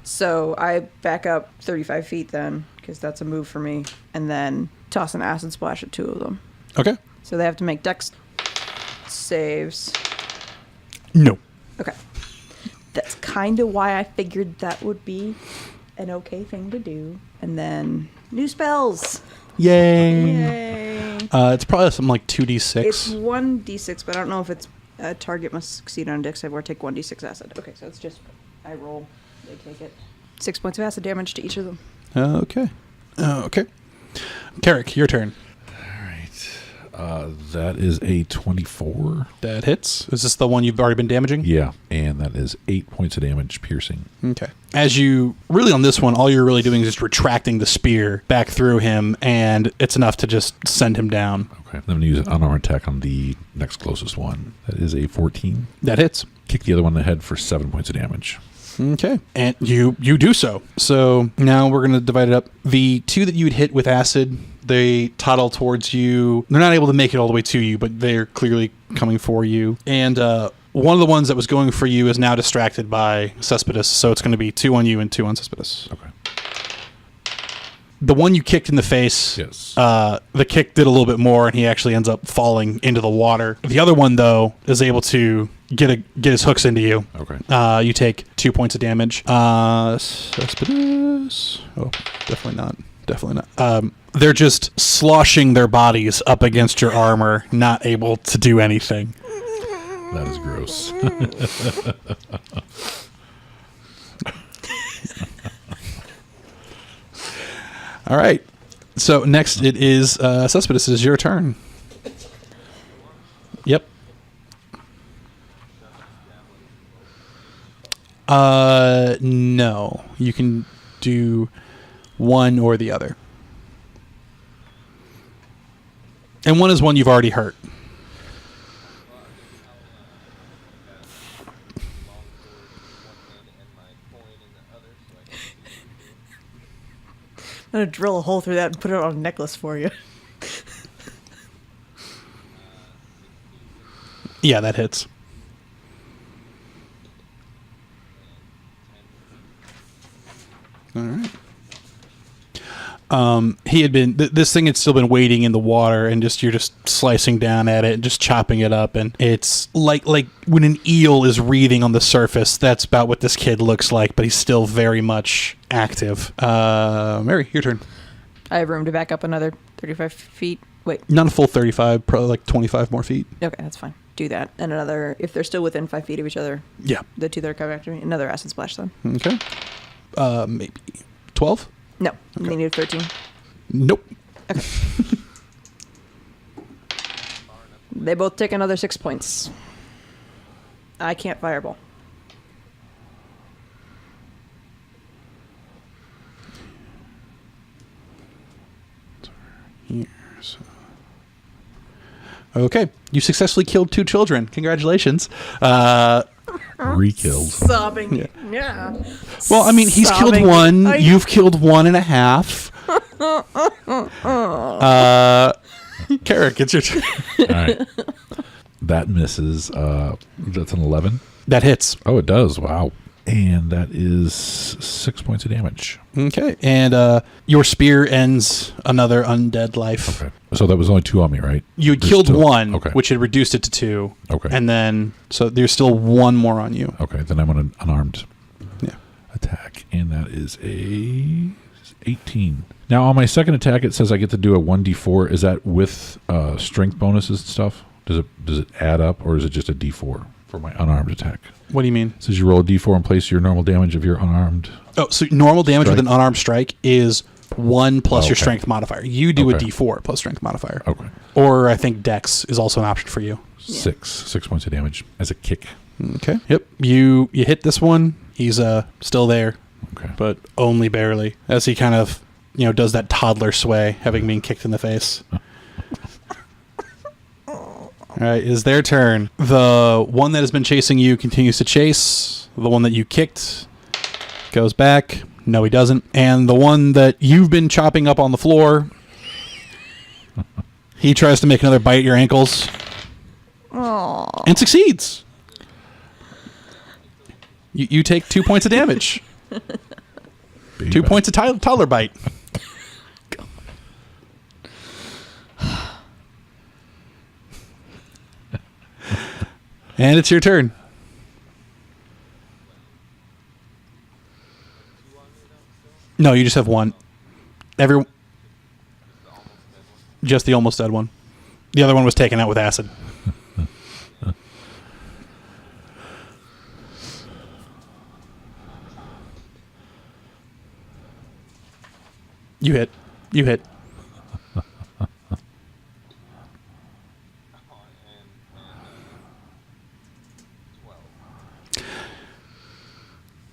So I back up 35 feet then, because that's a move for me, and then toss an acid splash at 2 of them. Okay. So they have to make dex saves. No. Okay. That's kind of why I figured that would be an okay thing to do. And then new spells. Yay. Yay. It's probably something like 2d6. It's 1d6, but I don't know if it's a target must succeed on a dex save or take 1d6 acid. Okay, so it's just I roll, they take it. 6 points of acid damage to each of them. Okay. Okay. Carrick, your turn. That is a 24. That hits. Is this the one you've already been damaging? Yeah, and that is 8 points of damage piercing. Okay. As you, really on this one, all you're really doing is just retracting the spear back through him, and it's enough to just send him down. Okay. I'm going to use an unarmed attack on the next closest one. That is a 14. That hits. Kick the other one in the head for 7 points of damage. Okay. And you do so. So now we're going to divide it up. The 2 that you would hit with acid, they toddle towards you. They're not able to make it all the way to you, but they're clearly coming for you. And one of the ones that was going for you is now distracted by Cespedes, so it's going to be 2 on you and 2 on Cespedes. Okay. The one you kicked in the face, Yes. the kick did a little bit more, and he actually ends up falling into the water. The other one, though, is able to get his hooks into you. Okay. You take 2 points of damage. Cespedes. Oh, definitely not. Definitely not. They're just sloshing their bodies up against your armor, not able to do anything. That is gross. All right. So next it is Cespedes. It is your turn. Yep. No. You can do one or the other. And one is one you've already hurt. I'm going to drill a hole through that and put it on a necklace for you. Yeah, that hits. All right. He had been this thing had still been waiting in the water, and you're just slicing down at it and just chopping it up, and it's like when an eel is wreathing on the surface. That's about what this kid looks like, but he's still very much active. Mary, your turn. I have room to back up another 35 feet. Wait. Not a full 35, probably like 25 more feet. Okay, that's fine. Do that. And another, if they're still within 5 feet of each other. Yeah. The 2 that are coming after me. Another acid splash then. Okay. Maybe 12? No. Okay. They need 13. Nope. Okay. They both take another 6 points. I can't fireball. Here's. Okay. You successfully killed 2 children. Congratulations. Re-killed. Sobbing. Yeah. Well, I mean, he's Sobbing. killed 1. You've killed 1.5. Carrick, it's your turn. All right. That misses. That's an 11. That hits. Oh, it does. Wow. And that is 6 points of damage. Okay. And your spear ends another undead life. Okay. So that was only 2 on me, right? You had There's killed still- 1, okay. which had reduced it to 2. Okay. And then, so there's still 1 more on you. Okay, then I'm on an unarmed Yeah. attack. And that is a 18. Now, on my second attack, it says I get to do a 1d4. Is that with strength bonuses and stuff? Does it add up, or is it just a d4 for my unarmed attack? What do you mean? It says you roll a d4 and place your normal damage of your unarmed. Oh, so normal damage strike. with an unarmed strike is 1 plus your Okay. strength modifier. You do a Okay. d4 plus strength modifier. Okay. Or I think dex is also an option for you. 6 points of damage as a kick. Okay. Yep. You hit this one. He's still there, Okay. but only barely, as he kind of does that toddler sway, having been kicked in the face. All right, it is their turn. The one that has been chasing you continues to chase. The one that you kicked goes back. No, he doesn't. And the one that you've been chopping up on the floor, he tries to make another bite at your ankles. Aww. And succeeds. You take 2 points of damage. 2 points of toddler bite. And it's your turn. No, you just have one. Just the almost dead one. The other one was taken out with acid. You hit.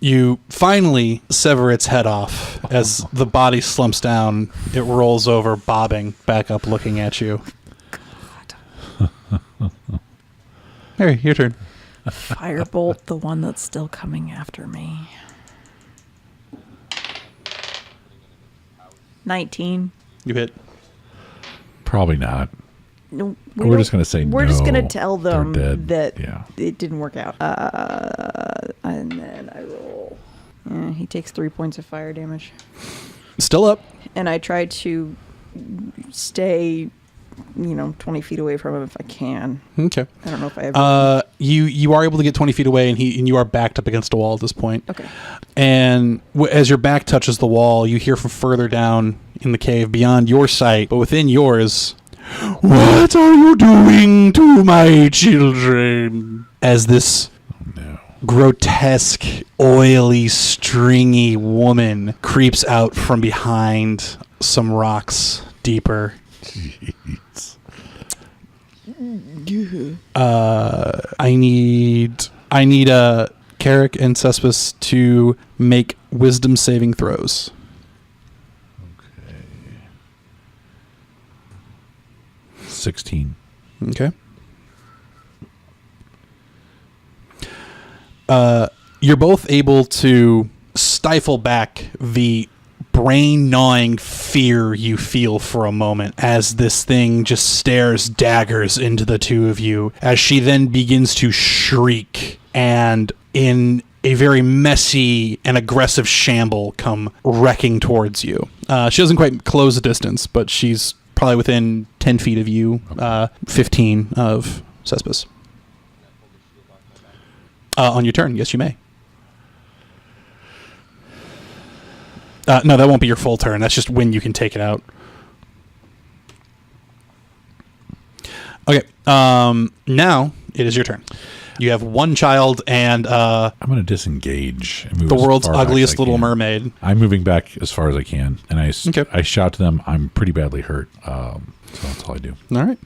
You finally sever its head off. As the body slumps down, it rolls over, bobbing, back up, looking at you. Harry, your turn. Firebolt the one that's still coming after me. 19. You hit. Probably not. No, We're just going to say We're no. just gonna tell they're them dead. that Yeah. it didn't work out. And then I roll. He takes 3 points of fire damage. Still up. And I try to stay, 20 feet away from him if I can. Okay. I don't know if I ever. You are able to get 20 feet away, and you are backed up against a wall at this point. Okay. And as your back touches the wall, you hear from further down in the cave beyond your sight, but within yours, "What are you doing to my children?" As this grotesque, oily, stringy woman creeps out from behind some rocks deeper. Jeez. I need Carrick and Cesspis to make wisdom saving throws. Okay. 16. Okay. You're both able to stifle back the brain-gnawing fear you feel for a moment as this thing just stares daggers into the two of you, as she then begins to shriek and in a very messy and aggressive shamble come wrecking towards you. She doesn't quite close the distance, but she's probably within 10 feet of you, 15 of Cesspis. On your turn, yes, you may. No, that won't be your full turn. That's just when you can take it out. Okay. Now it is your turn. You have one child and I'm going to disengage. And move the as world's far back as ugliest I little can. mermaid. I'm moving back as far as I can, and I Okay. shout to them. I'm pretty badly hurt, so that's all I do. All right.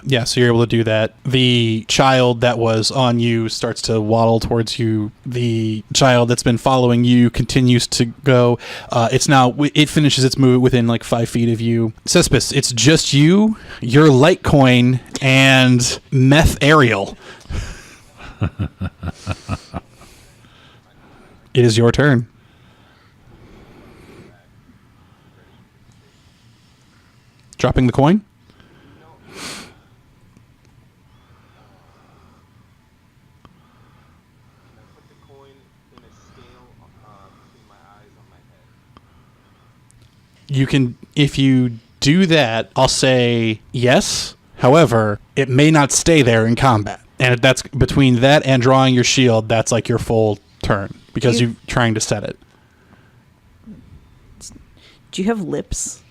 Yeah, so you're able to do that. The child that was on you starts to waddle towards you. The child that's been following you continues to go. It finishes its move within like 5 feet of you. Cesspis, it's just you, your Litecoin, and Meth Ariel. It is your turn. Dropping the coin? You can, if you do that, I'll say yes. However, it may not stay there in combat. And if that's between that and drawing your shield, that's like your full turn because you're trying to set it. Do you have lips?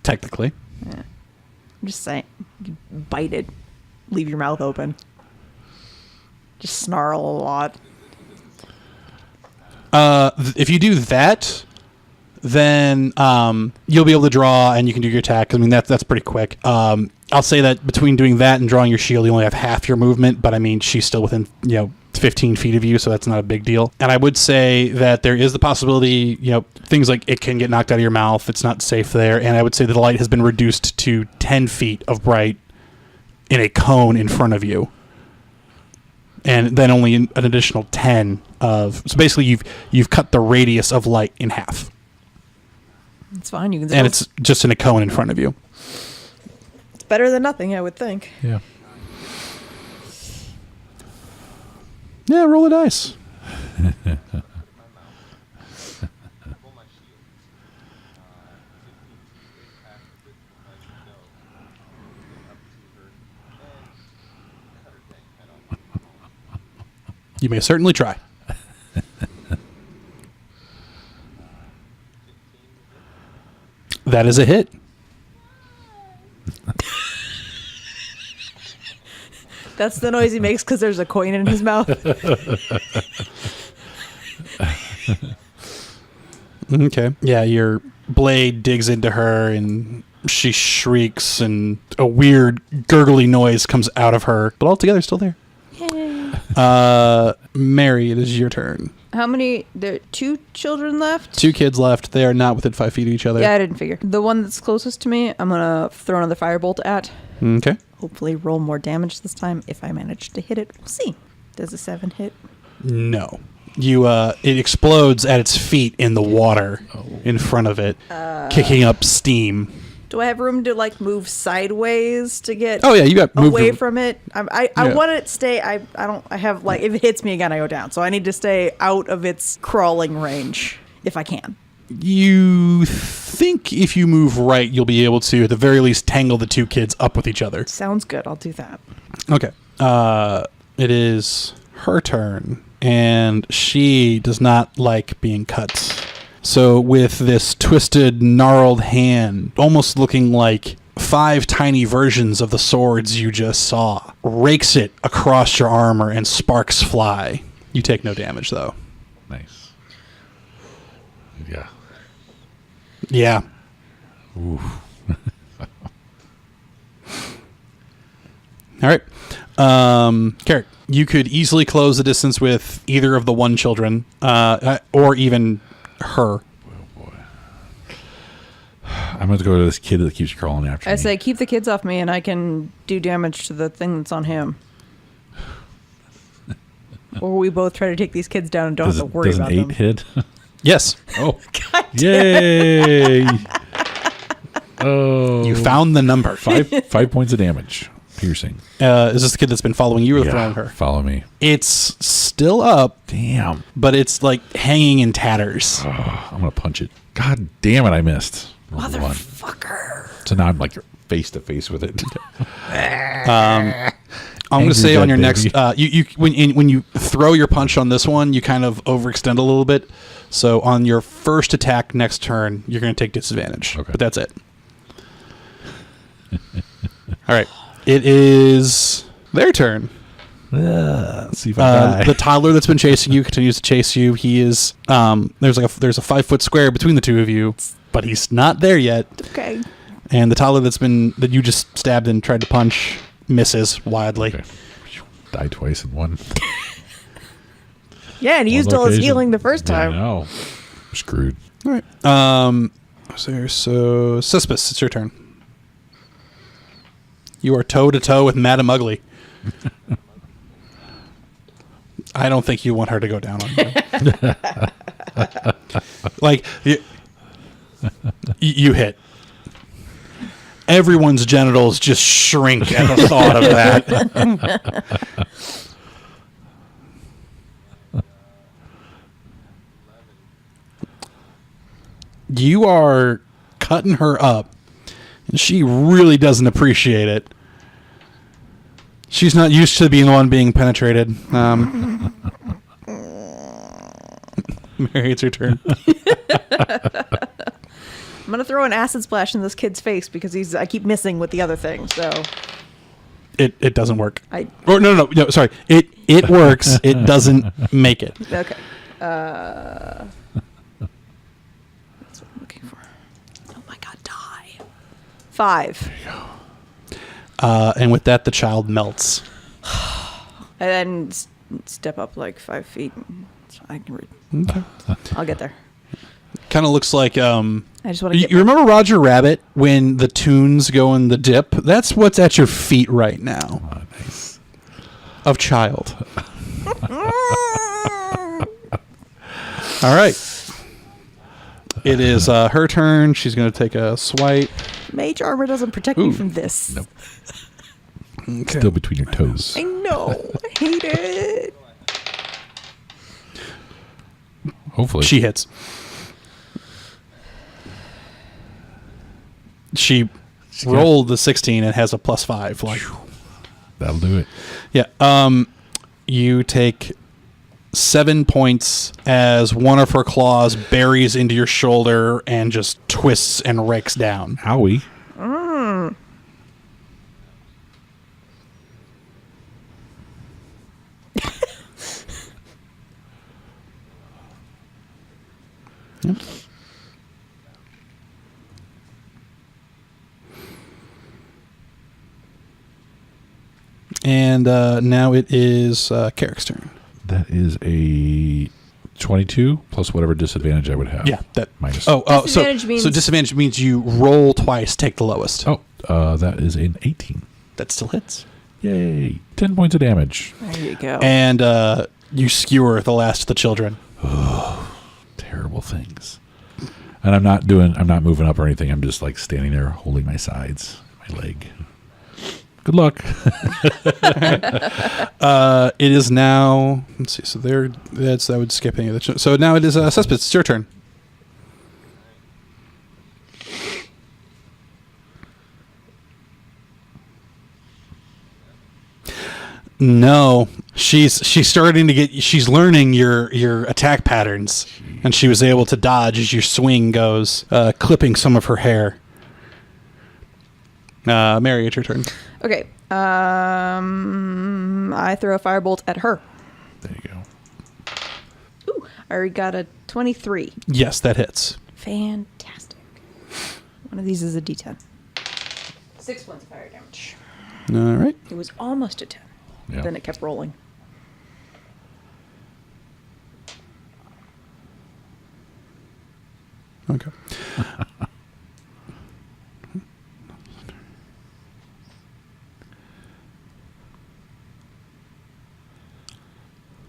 Technically. I'm just saying. You bite it. Leave your mouth open. Just snarl a lot. If you do that, then you'll be able to draw and you can do your attack. I mean, that's pretty quick. I'll say that between doing that and drawing your shield, you only have half your movement, but I mean, she's still within, 15 feet of you, so that's not a big deal. And I would say that there is the possibility, things like it can get knocked out of your mouth. It's not safe there. And I would say that the light has been reduced to 10 feet of bright in a cone in front of you. And then only an additional 10 of... So basically, you've cut the radius of light in half. It's fine. You can. And it's just in a cone in front of you. It's better than nothing, I would think. Yeah. Yeah, roll a dice. You may certainly try. That is a hit. That's the noise he makes because there's a coin in his mouth. Okay. Yeah, your blade digs into her and she shrieks and a weird gurgly noise comes out of her, but altogether still there. Mary, it is your turn. How many? There are 2 children left? 2 kids left. They are not within 5 feet of each other. Yeah, I didn't figure. The one that's closest to me, I'm going to throw another firebolt at. Okay. Hopefully roll more damage this time if I manage to hit it. We'll see. Does a 7 hit? No. It explodes at its feet in the water in front of it, kicking up steam. Do I have room to move sideways to get Oh yeah, you got moved away from it? I Yeah. want it to stay. I have if it hits me again, I go down. So I need to stay out of its crawling range if I can. You think if you move right, you'll be able to, at the very least, tangle the 2 kids up with each other. Sounds good. I'll do that. Okay. It is her turn, and she does not like being cut. So with this twisted, gnarled hand, almost looking like 5 tiny versions of the swords you just saw, rakes it across your armor and sparks fly. You take no damage, though. Nice. Yeah. Yeah. Ooh. All right. Carrick, you could easily close the distance with either of the 1 children, or even her. Oh boy. I'm going to go to this kid that keeps crawling after me. I say keep the kids off me, and I can do damage to the thing that's on him. Or we both try to take these kids down and don't have to worry about them. Does an 8 hit? Yes. Oh. God Yay. Oh. You found the number. 5 points of damage. Piercing. Is this the kid that's been following you or throwing her? Follow me. It's still up, Damn. but it's hanging in tatters. Oh, I'm going to punch it. God damn it, I missed. Motherfucker. So now I'm face to face with it. I'm going to say Angry on your dead next, when you throw your punch on this one, you kind of overextend a little bit. So on your first attack next turn, you're going to take disadvantage. Okay. But that's it. All right. It is their turn. Let's see if I die. The toddler that's been chasing you continues to chase you. He is there's a 5-foot square between the 2 of you, but he's not there yet. Okay. And the toddler that you just stabbed and tried to punch misses wildly. Okay. Die twice in one. Yeah, and he used all his location. healing the first time. I know. I'm screwed. All right. So Suspicious, it's your turn. You are toe to toe with Madam Ugly. I don't think you want her to go down on you. You hit. Everyone's genitals just shrink at the thought of that. You are cutting her up, and she really doesn't appreciate it. She's not used to being the one being penetrated. Mary, it's your turn. gonna throw an acid splash in this kid's face because I keep missing with the other thing. So It doesn't work. I Or no, sorry. It works. It doesn't make it. okay. That's what I'm looking for. Oh my god, die. 5. And with that, the child melts. And then step up like 5 feet. So I can read. Okay. I'll get there. Kind of looks like I just want to you get remember Roger Rabbit when the tunes go in the dip? That's what's at your feet right now. Oh, nice. Of child. All right. It is her turn. She's going to take a swipe. Mage armor doesn't protect me from this. Nope. Okay. Still between your toes. I know. I hate it. Hopefully. She hits. She rolled the 16 and has a +5. Like, That'll do it. yeah. You take 7 points as one of her claws buries into your shoulder and just twists and rakes down. Owie. Yep. And now it is Carrick's turn. That is a 22 plus whatever disadvantage I would have. Yeah, that Minus. so Disadvantage so disadvantage means you roll twice, take the lowest. Oh, that is an 18. That still hits. Yay. 10 points of damage. There you go. And you skewer the last of the children. Terrible things. And I'm not moving up or anything. I'm just like standing there holding my sides, my leg. Good luck. It is now. Let's see. So that would skip any of the. So now it is Cesspit. It's your turn. No, she's starting to get. She's learning your attack patterns, and she was able to dodge as your swing goes, clipping some of her hair. Mary, it's your turn. Okay. I throw a firebolt at her. There you go. Ooh, I already got a 23. Yes, that hits. Fantastic. One of these is a D10. 6 points of fire damage. All right. It was almost a 10. Yeah. Then it kept rolling. Okay.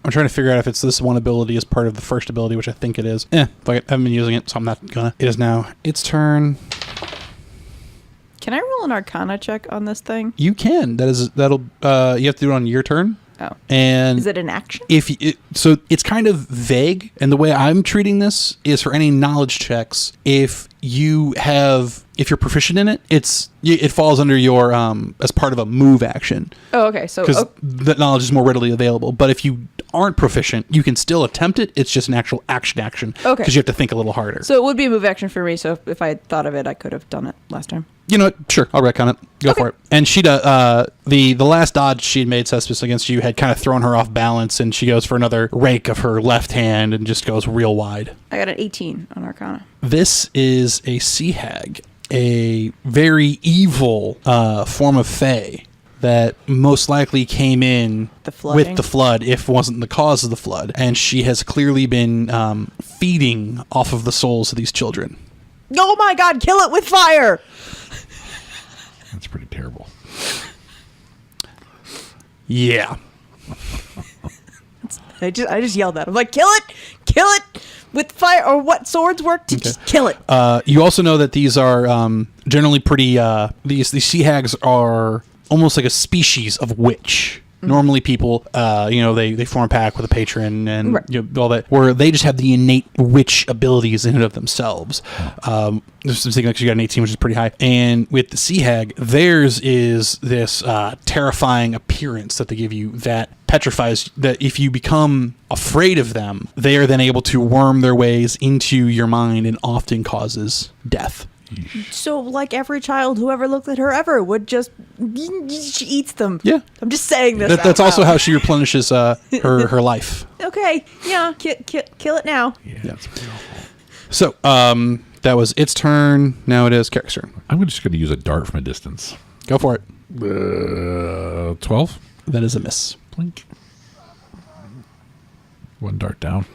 I'm trying to figure out if it's this one ability as part of the first ability, which I think it is. Fuck it. I haven't been using it, so I'm not gonna. It is now its turn. Can I roll an Arcana check on this thing? You can. That'll. You have to do it on your turn. Oh. And Is it an action? So it's kind of vague, and the way I'm treating this is for any knowledge checks. If you're proficient in it, it falls under your as part of a move action. Oh, okay. So Because that knowledge is more readily available. But if you aren't proficient, you can still attempt it. It's just an actual action. Okay. Because you have to think a little harder. So it would be a move action for me. So if I had thought of it, I could have done it last time. You know what? Sure, I'll retcon it. Go Okay. for it. And she the last dodge she had made Cesspit against you had kind of thrown her off balance, and she goes for another rake of her left hand and just goes real wide. I got an 18 on Arcana. This is a sea hag, a very evil form of fae that most likely came in The flooding? with the flood, if it wasn't the cause of the flood. And she has clearly been feeding off of the souls of these children. Oh my god, kill it with fire! That's pretty terrible. Yeah. I just yelled at him. Like, kill it with fire, or what swords work to just kill it. You also know that these are generally pretty. These sea hags are almost like a species of witch. Normally, people, they form a pack with a patron and Right. all that, where they just have the innate witch abilities in and of themselves. There's something like you got an 18, which is pretty high. And with the sea hag, theirs is this terrifying appearance that they give you that petrifies, that if you become afraid of them, they are then able to worm their ways into your mind and often causes death. So, like every child who ever looked at her ever would just, she eats them. Yeah. I'm just saying this. That's out also loud. how she replenishes her life. Okay, yeah, kill it now. Yeah, that's pretty awful. So, that was its turn. Now it is Carrick's turn. I'm just going to use a dart from a distance. Go for it. 12. That is a miss. Blink. One dart down.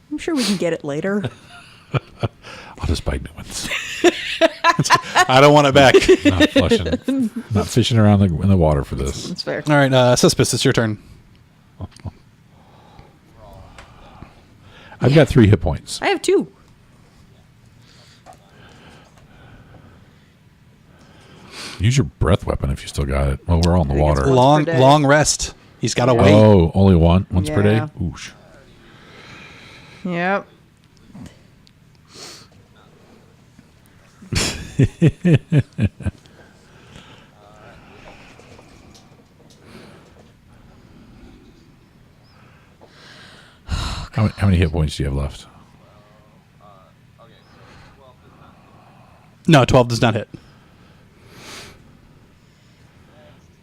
I'm sure we can get it later. I'll just buy new ones. I don't want it back. Not flushing. Not fishing around in the water for this. That's fair. All right, Suspicious, it's your turn. I've got 3 hit points. I have 2. Use your breath weapon if you still got it. Well, we're all in the I think it's water. Once Long per day. long rest. He's got to wait. Oh, only once per day? Yeah. Oosh. Yep. How many hit points do you have left? No, 12 does not hit.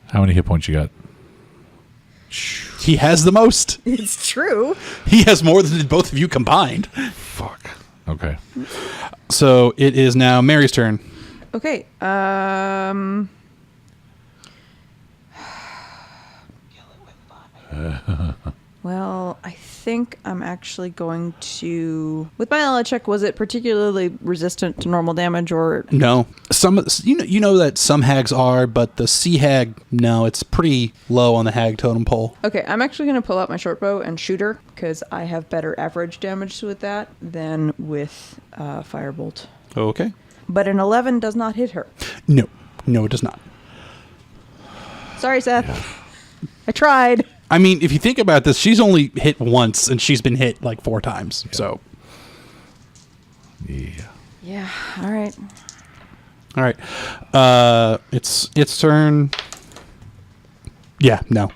How many hit points you got? He has the most. It's true. He has more than both of you combined. Fuck. Okay. So it is now Mary's turn. Okay. Well, I think I'm actually going to. With my knowledge check, was it particularly resistant to normal damage, or No, some you know that some hags are, but the sea hag, no, it's pretty low on the hag totem pole. Okay, I'm actually going to pull out my short bow and shoot her because I have better average damage with that than with firebolt. Okay. But an 11 does not hit her. No, it does not. Sorry, Seth. I tried. I mean, if you think about this, she's only hit once, and she's been hit like 4 times. So, Yeah. Yeah. All right. all right, it's turn. Yeah, no.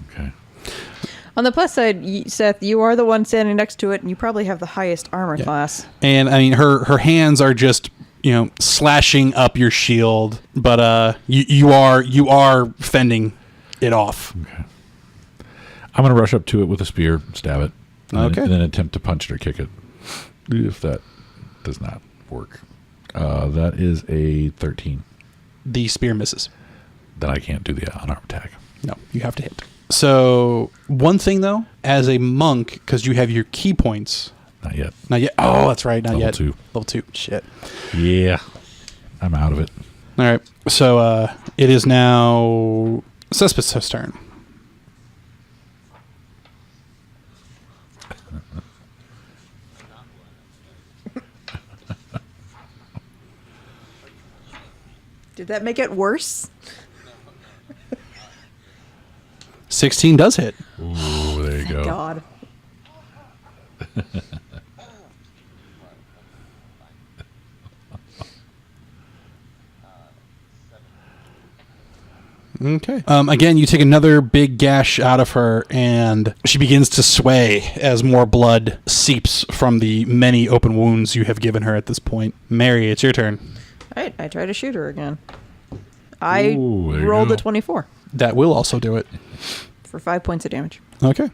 Okay. On the plus side, Seth, you are the one standing next to it, and you probably have the highest armor Yeah. class. And I mean, her hands are just slashing up your shield, but you are fending it off. Okay. I'm going to rush up to it with a spear, stab it, Okay. and then attempt to punch it or kick it. If that does not work. That is a 13. The spear misses. Then I can't do the unarmed attack. No, you have to hit. So one thing though, as a monk, because you have your key points. Not yet. Not yet. Oh, that's right. Not Level yet. 2. Level 2. Shit. Yeah. I'm out of it. All right. So it is now Suspicious' turn. Did that make it worse? 16 does hit. Ooh, there you go. God. Okay. Again, you take another big gash out of her, and she begins to sway as more blood seeps from the many open wounds you have given her at this point. Mary, it's your turn. All right, I try to shoot her again. I Ooh, there you rolled go. a 24 That will also do it. for 5 points of damage. Okay.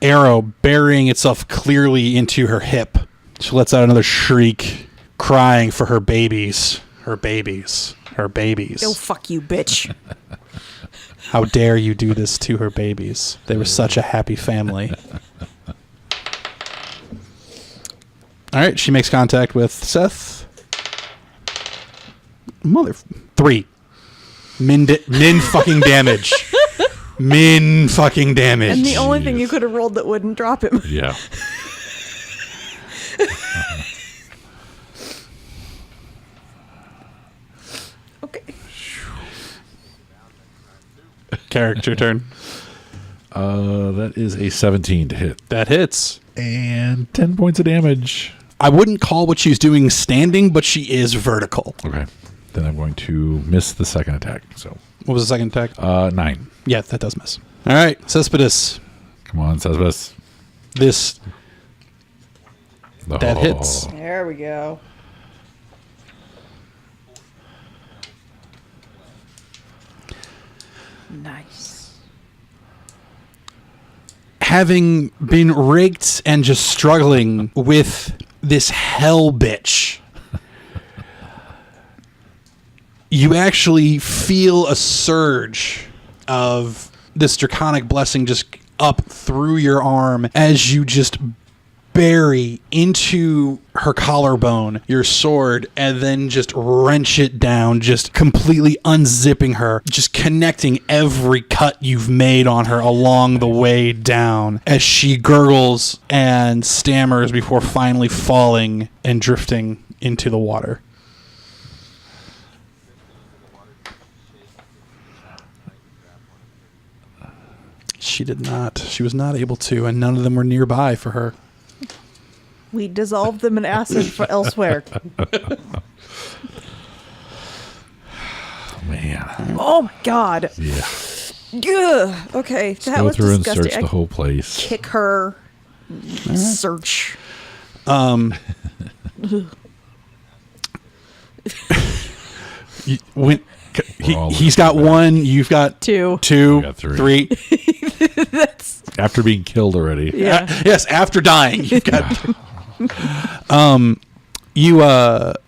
Arrow burying itself clearly into her hip. She lets out another shriek, crying for her babies. Her babies. Her babies. Oh, fuck you, bitch. How dare you do this to her babies? They were such a happy family. All right, she makes contact with Seth. Mother 3. Min fucking damage. Min fucking damage. And the only thing you could have rolled that wouldn't drop him. Yeah. Okay. Character turn. That is a 17 to hit. That hits. And 10 points of damage. I wouldn't call what she's doing standing, but she is vertical. Okay. Then I'm going to miss the second attack. So, What was the second attack? 9. Yeah, that does miss. All right, Cespedes. Come on, Cespedes. This That hits. There we go. Nice. Having been raked and just struggling with this hell bitch, you actually feel a surge of this draconic blessing just up through your arm as you just bury into her collarbone your sword and then just wrench it down, just completely unzipping her, just connecting every cut you've made on her along the way down as she gurgles and stammers before finally falling and drifting into the water. She did not. She was not able to, and none of them were nearby for her. We dissolved them in acid for elsewhere. Man. Oh my god. Yeah. Ugh. Okay, that Go was through disgusting. and search the whole place. Kick her. Search. He's got one. You've got Two. Two. I got three. That's After being killed already. yeah. Yes, after dying, you've got. You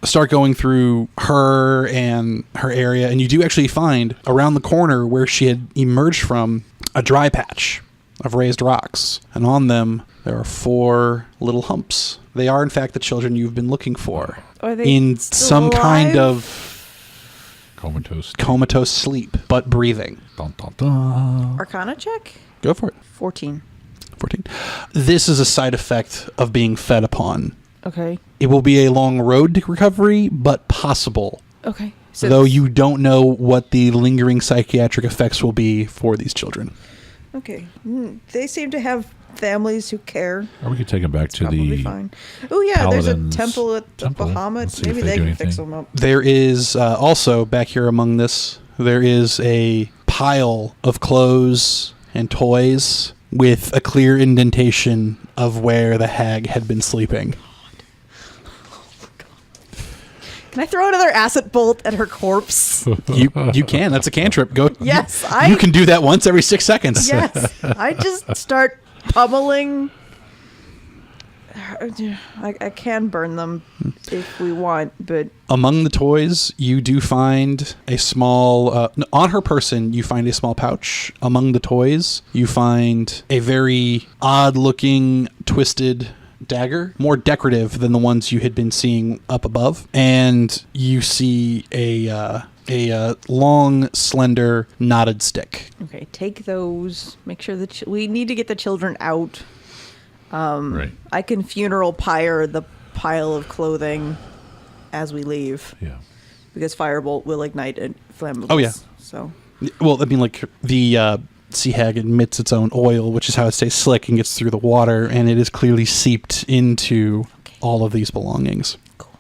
start going through her and her area, and you do actually find around the corner where she had emerged from a dry patch of raised rocks, and on them there are 4 little humps. They are, in fact, the children you've been looking for. Are they in still some kind alive? of Comatose. sleep, but breathing. Dun, dun, dun. Arcana check? Go for it. 14. 14. This is a side effect of being fed upon. Okay. It will be a long road to recovery, but possible. Okay. Though you don't know what the lingering psychiatric effects will be for these children. Okay. They seem to have families who care. Or we could take them back to Probably the fine. Oh yeah, there's a Paladin's temple at the temple. Let's Bahamut. see if Maybe they they do can fix anything. them up. There is also, back here among this, there is a pile of clothes and toys with a clear indentation of where the hag had been sleeping. Can I throw another acid bolt at her corpse? You can. That's a cantrip. Go. Yes, You can do that once every 6 seconds. Yes. I just start pummeling. I can burn them if we want, but Among the toys, you do find a small... on her person, you find a small pouch. Among the toys, you find a very odd-looking, twisted dagger, more decorative than the ones you had been seeing up above. And you see a long, slender, knotted stick. okay, take those. Make sure that we need to get the children out. right. I can funeral pyre the pile of clothing as we leave Yeah. because firebolt will ignite flammables. Oh, yeah. So Well, I mean, like, the sea hag emits its own oil, which is how it stays slick and gets through the water, and it is clearly seeped into all of these belongings. cool.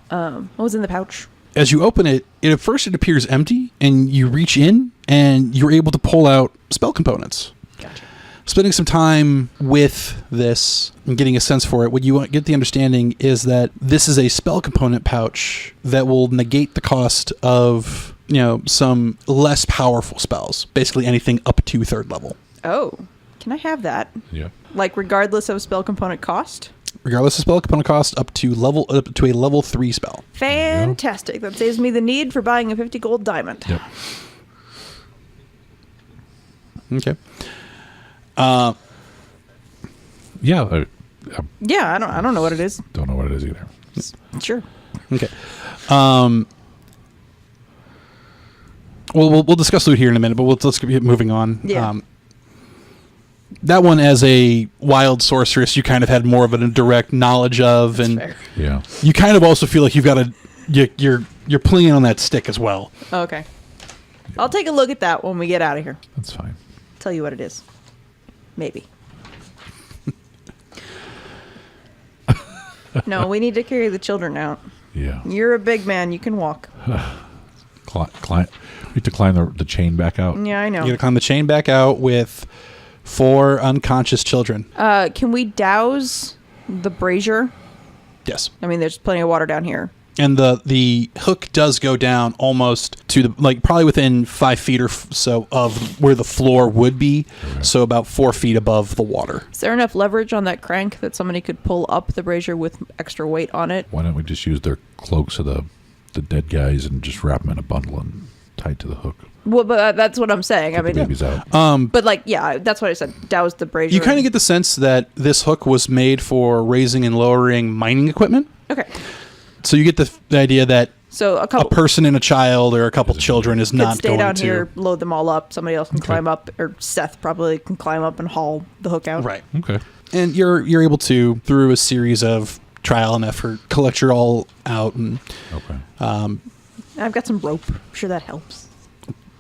What was in the pouch? As you open it, at first it appears empty, and you reach in, and you're able to pull out spell components. Gotcha. Spending some time with this and getting a sense for it, what you get the understanding is that this is a spell component pouch that will negate the cost of, some less powerful spells. Basically anything up to 3rd level. Oh, can I have that? Yeah. Like regardless of spell component cost? Regardless of spell component cost, up to a level 3 spell. Fantastic. That saves me the need for buying a 50 gold diamond. Yep. Okay. Yeah. I Yeah, I don't know what it is. don't know what it is either. Sure. Okay. We'll discuss loot here in a minute, but let's keep moving on. Yeah. That one, as a wild sorceress, you kind of had more of a direct knowledge of, and Fair. Yeah. you kind of also feel like you've got you're pulling on that stick as well. Okay. I'll take a look at that when we get out of here. That's fine. Tell you what it is. Maybe. No, we need to carry the children out. Yeah. You're a big man. You can walk. Climb. We have to climb the chain back out. Yeah, I know. You gotta climb the chain back out with 4 unconscious children. Can we douse the brazier? Yes. I mean, there's plenty of water down here. And the hook does go down almost to probably within 5 feet or so of where the floor would be. So about 4 feet above the water. Is there enough leverage on that crank that somebody could pull up the brazier with extra weight on it? Why don't we just use their cloaks of the dead guys and just wrap them in a bundle and tie it to the hook? Well, but that's what I'm saying. I Get the mean, babies out. but that's what I said. Douse the brazier. You kind of get the sense that this hook was made for raising and lowering mining equipment. Okay. So you get the idea that So a couple a person and a child or a couple children is could not stay going down to here, load them all up. Somebody else can climb up, or Seth probably can climb up and haul the hook out. right. Okay. And you're able to, through a series of trial and effort, collect your all out, and Okay. I've got some rope. I'm sure that helps.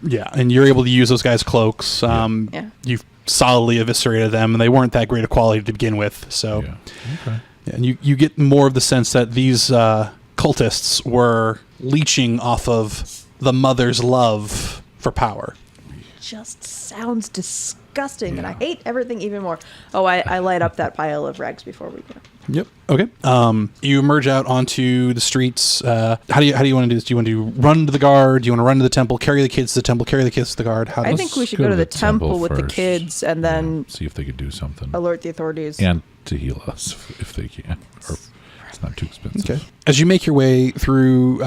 yeah, and you're able to use those guys' cloaks. Yeah. You've solidly eviscerated them, and they weren't that great of quality to begin with. So, Yeah. Okay. and you get more of the sense that these cultists were leeching off of the mother's love for power. Just sounds disgusting, and I hate everything even more. Oh, I light up that pile of rags before we go. Yep. Okay. You emerge out onto the streets. How do you want to do this? Do you want to run to the guard? Do you want to run to the temple? Carry the kids to the temple? Carry the kids to the guard? How I does think we should go to the temple with the first. kids and then See if they could do something. alert the authorities. And to heal us if they can. Or it's not too expensive. Okay. As you make your way through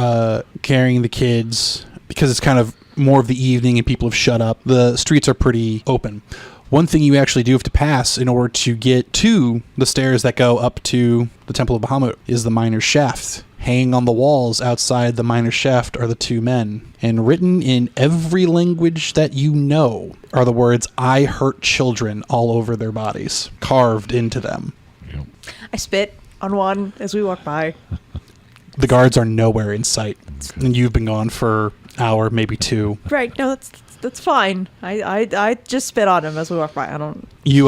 carrying the kids, because it's kind of more of the evening and people have shut up, the streets are pretty open. One thing you actually do have to pass in order to get to the stairs that go up to the Temple of Bahamut is the Miner's Shaft. Hanging on the walls outside the Miner's Shaft are the 2 men. And written in every language that you know are the words, "I hurt children," all over their bodies, carved into them. Yep. I spit on one as we walk by. The guards are nowhere in sight. And you've been gone for an hour, maybe 2. Right, no, that's fine. I just spit on him as we walk by. I don't. You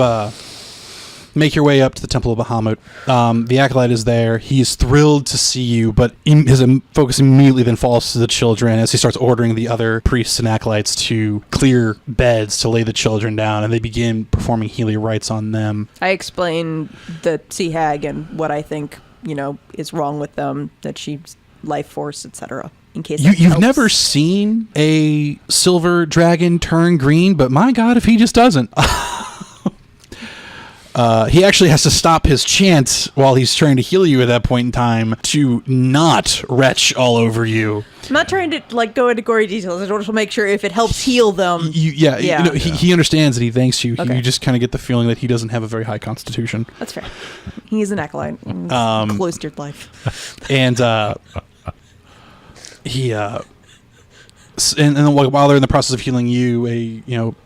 make your way up to the Temple of Bahamut. The acolyte is there. He is thrilled to see you, but his focus immediately then falls to the children as he starts ordering the other priests and acolytes to clear beds to lay the children down, and they begin performing healing rites on them. I explain the sea hag and what I think is wrong with them. That she's life force, etc. In case that You've helps. never seen a silver dragon turn green, but my God, if he just doesn't. He actually has to stop his chant while he's trying to heal you at that point in time to not retch all over you. I'm not trying to go into gory details. I just want to make sure if it helps heal them. Yeah. He understands and he thanks you. Okay. You just kind of get the feeling that he doesn't have a very high constitution. That's fair. He's an acolyte. Cloistered life. And he and then while they're in the process of healing you,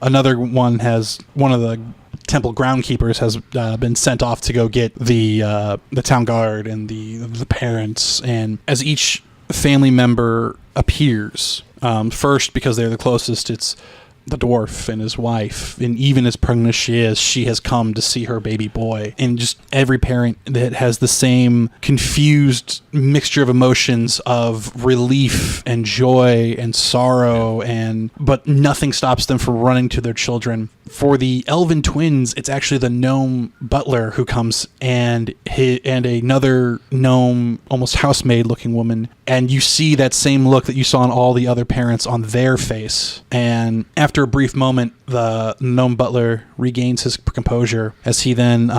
another one of the temple groundkeepers has been sent off to go get the town guard and the parents, and as each family member appears, first because they're the closest, it's the dwarf and his wife, and even as pregnant as she has come to see her baby boy. And just every parent that has the same confused mixture of emotions of relief and joy and sorrow, but nothing stops them from running to their children. For the elven twins, it's actually the gnome butler who comes and another gnome, almost housemaid looking woman, and you see that same look that you saw in all the other parents on their face. And after a brief moment, the gnome butler regains his composure as he then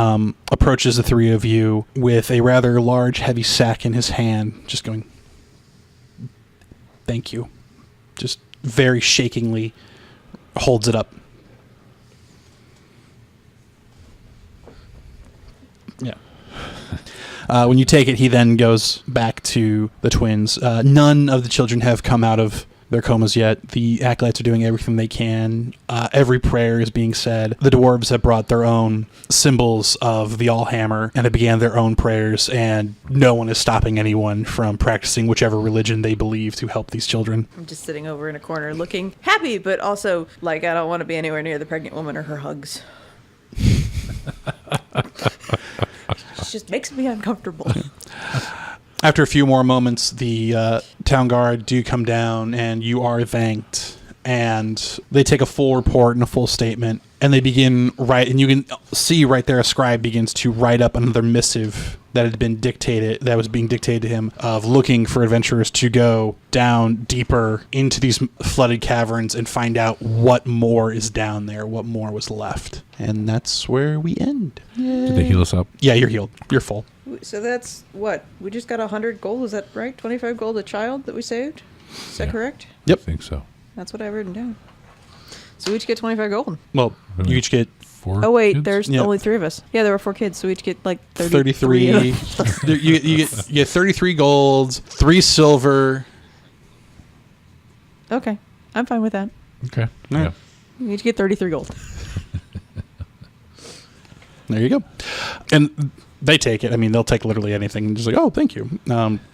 approaches the 3 of you with a rather large, heavy sack in his hand, just going, "Thank you." Just very shakingly holds it up. Yeah. When you take it, he then goes back to the twins. None of the children have come out of their comas yet. The acolytes are doing everything they can. Every prayer is being said. The dwarves have brought their own symbols of the Allhammer, and they began their own prayers, and no one is stopping anyone from practicing whichever religion they believe to help these children. I'm just sitting over in a corner looking happy, but also I don't want to be anywhere near the pregnant woman or her hugs. It just makes me uncomfortable. After a few more moments, the town guard do come down, and you are thanked and they take a full report and a full statement, and they begin and you can see right there a scribe begins to write up another missive that was being dictated to him, of looking for adventurers to go down deeper into these flooded caverns and find out what more is down there, what more was left. And that's where we end. Did they heal us up? Yeah, you're healed. You're full. So that's what? We just got 100 gold, is that right? 25 gold a child that we saved? Is that Yeah. correct? Yep. I think so. That's what I've written down. So we each get 25 gold. Well, Really? you each get 4 Oh, wait, kids? there's Yeah. only 3 of us. Yeah, there were 4 kids, so we each get like 33. you get 33 gold, 3 silver. Okay, I'm fine with that. Okay. Yeah. Yeah. We each get 33 gold. There you go. And they take it. I mean, they'll take literally anything. Just like, oh, thank you.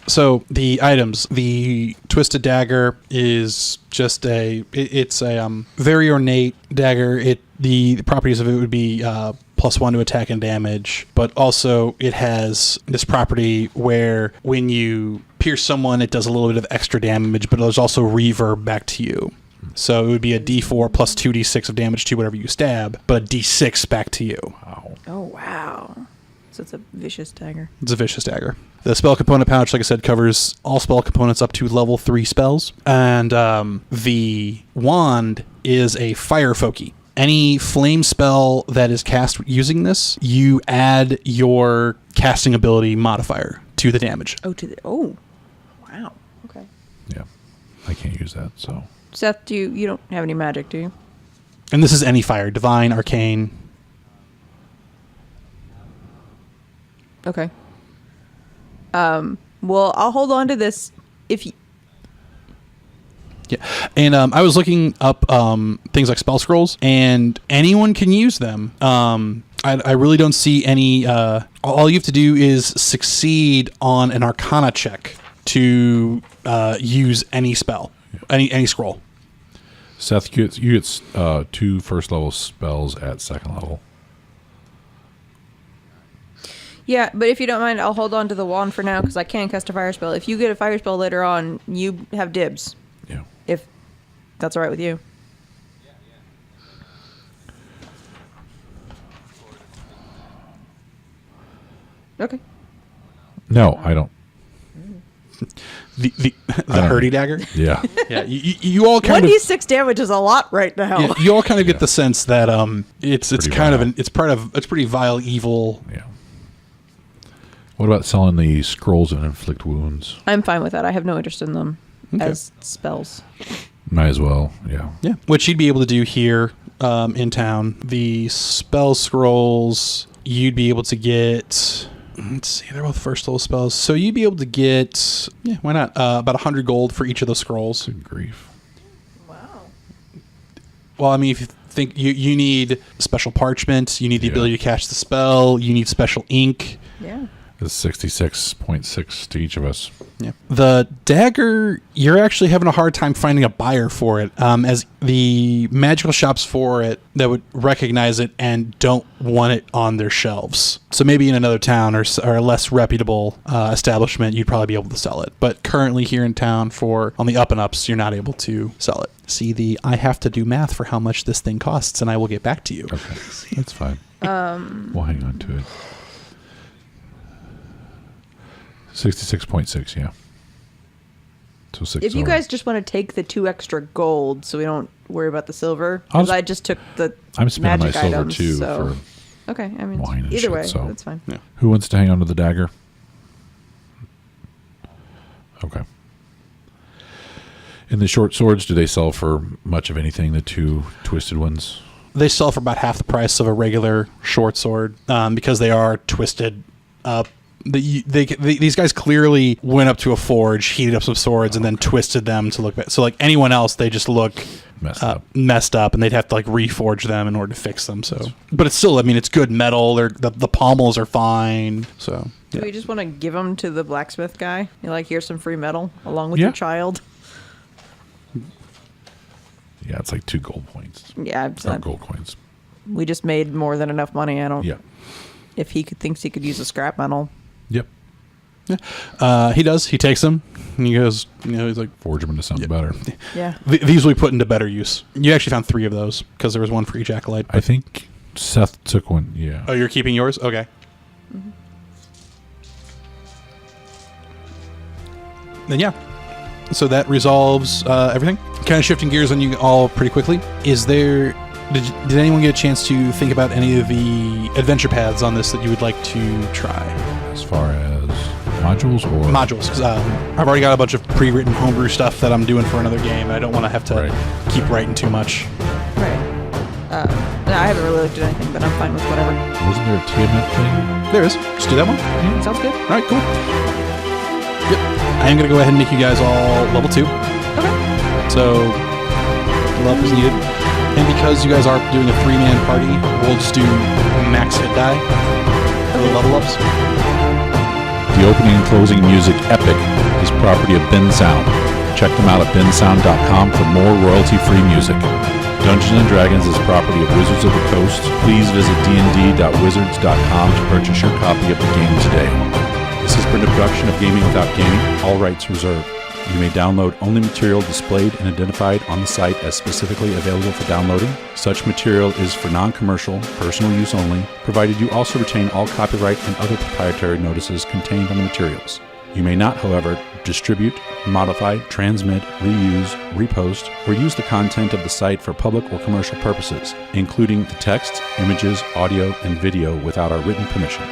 So the items, the twisted dagger is just it's a very ornate dagger. The properties of it would be +1 to attack and damage, but also it has this property where when you pierce someone, it does a little bit of extra damage, but there's also reverb back to you. So it would be a D4 plus 2d6 of damage to whatever you stab, but a D6 back to you. Wow. Oh, wow. So it's a vicious dagger. It's a vicious dagger. The spell component pouch, like I said, covers all spell components up to level 3 spells. And the wand is a fire foci. Any flame spell that is cast using this, you add your casting ability modifier to the damage. Oh, wow. Okay. Yeah. I can't use that, so. Seth, you don't have any magic, do you? And this is any fire, divine, arcane. Okay. Well, I'll hold on to this if you... Yeah, and I was looking up things like spell scrolls, and anyone can use them. I really don't see any. All you have to do is succeed on an Arcana check to use any spell, any scroll. Seth, you get 2 first level spells at 2nd level. Yeah, but if you don't mind, I'll hold on to the wand for now because I can cast a fire spell. If you get a fire spell later on, you have dibs. Yeah. If that's all right with you. Okay. No, I don't. The Hurdy dagger. Yeah. Yeah, you all kind of 1d6 damage is a lot right now. yeah, you all kind of get the sense that it's Pretty kind vile. of it's pretty vile evil. Yeah. What about selling the scrolls of inflict wounds? I'm fine with that. I have no interest in them Okay. as spells. Might as well. Yeah. Yeah, which you'd be able to do here in town. The spell scrolls you'd be able to get. Let's see, they're both first level spells, so you'd be able to get why not about 100 gold for each of those scrolls. Good grief. Wow. Well, I mean, if you think you need special parchment, you need the Yeah. ability to cast the spell, you need special ink. Yeah. It's 66.6 to each of us. Yeah. The dagger, you're actually having a hard time finding a buyer for it, as the magical shops for it that would recognize it and don't want it on their shelves. So maybe in another town or a less reputable establishment, you'd probably be able to sell it. But currently here in town, on the up and ups, you're not able to sell it. See, I have to do math for how much this thing costs, and I will get back to you. Okay. That's fine. We'll hang on to it. 66.6, yeah. So 6. If you over. guys just want to take the 2 extra gold so we don't worry about the silver, I'll because sp- I just took the I'm spending my magic silver items, too so. for Okay, I mean, wine and either shit, way, so- that's fine. Yeah. who wants to hang on to the dagger? Okay. And the short swords, do they sell for much of anything, the 2 twisted ones? They sell for about half the price of a regular short sword because they are twisted up. These guys clearly went up to a forge, heated up some swords, and then twisted them to look better. So like anyone else, they just look messed up, and they'd have to like reforge them in order to fix them. So, but it's still, I mean, it's good metal. The pommels are fine. So Do yeah. we just want to give them to the blacksmith guy? You're like, here's some free metal along with Yeah. your child. Yeah, it's like 2 gold points. Yeah, Not gold coins. we just made more than enough money. I don't. Yeah. If he thinks he could use a scrap metal. Yep. He does. He takes them. And he goes, he's like, Forge them into something better. Yeah. These will be put into better use. You actually found 3 of those because there was one for each acolyte. I think Seth took one. Yeah. Oh, you're keeping yours? Okay. Mm-hmm. Then yeah. So that resolves everything. Kind of shifting gears on you all pretty quickly. Is there... Did anyone get a chance to think about any of the adventure paths on this that you would like to try? As far as modules or... Modules. 'Cause, I've already got a bunch of pre-written homebrew stuff that I'm doing for another game. I don't want to have to keep writing too much. Right. No, I haven't really looked at anything, but I'm fine with whatever. Wasn't there a Tiamat thing? There is. Just do that one. Sounds good. All right, cool. Yep. I am going to go ahead and make you guys all level 2. Okay. So, love is needed. And because you guys are doing a 3-man party, we'll just do max hit die for the level ups. The opening and closing music, Epic, is property of Ben Sound. Check them out at bensound.com for more royalty-free music. Dungeons & Dragons is property of Wizards of the Coast. Please visit dnd.wizards.com to purchase your copy of the game today. This has been a production of Gaming Without Gaming, all rights reserved. You may download only material displayed and identified on the site as specifically available for downloading. Such material is for non-commercial, personal use only, provided you also retain all copyright and other proprietary notices contained on the materials. You may not, however, distribute, modify, transmit, reuse, repost, or use the content of the site for public or commercial purposes, including the text, images, audio, and video without our written permission.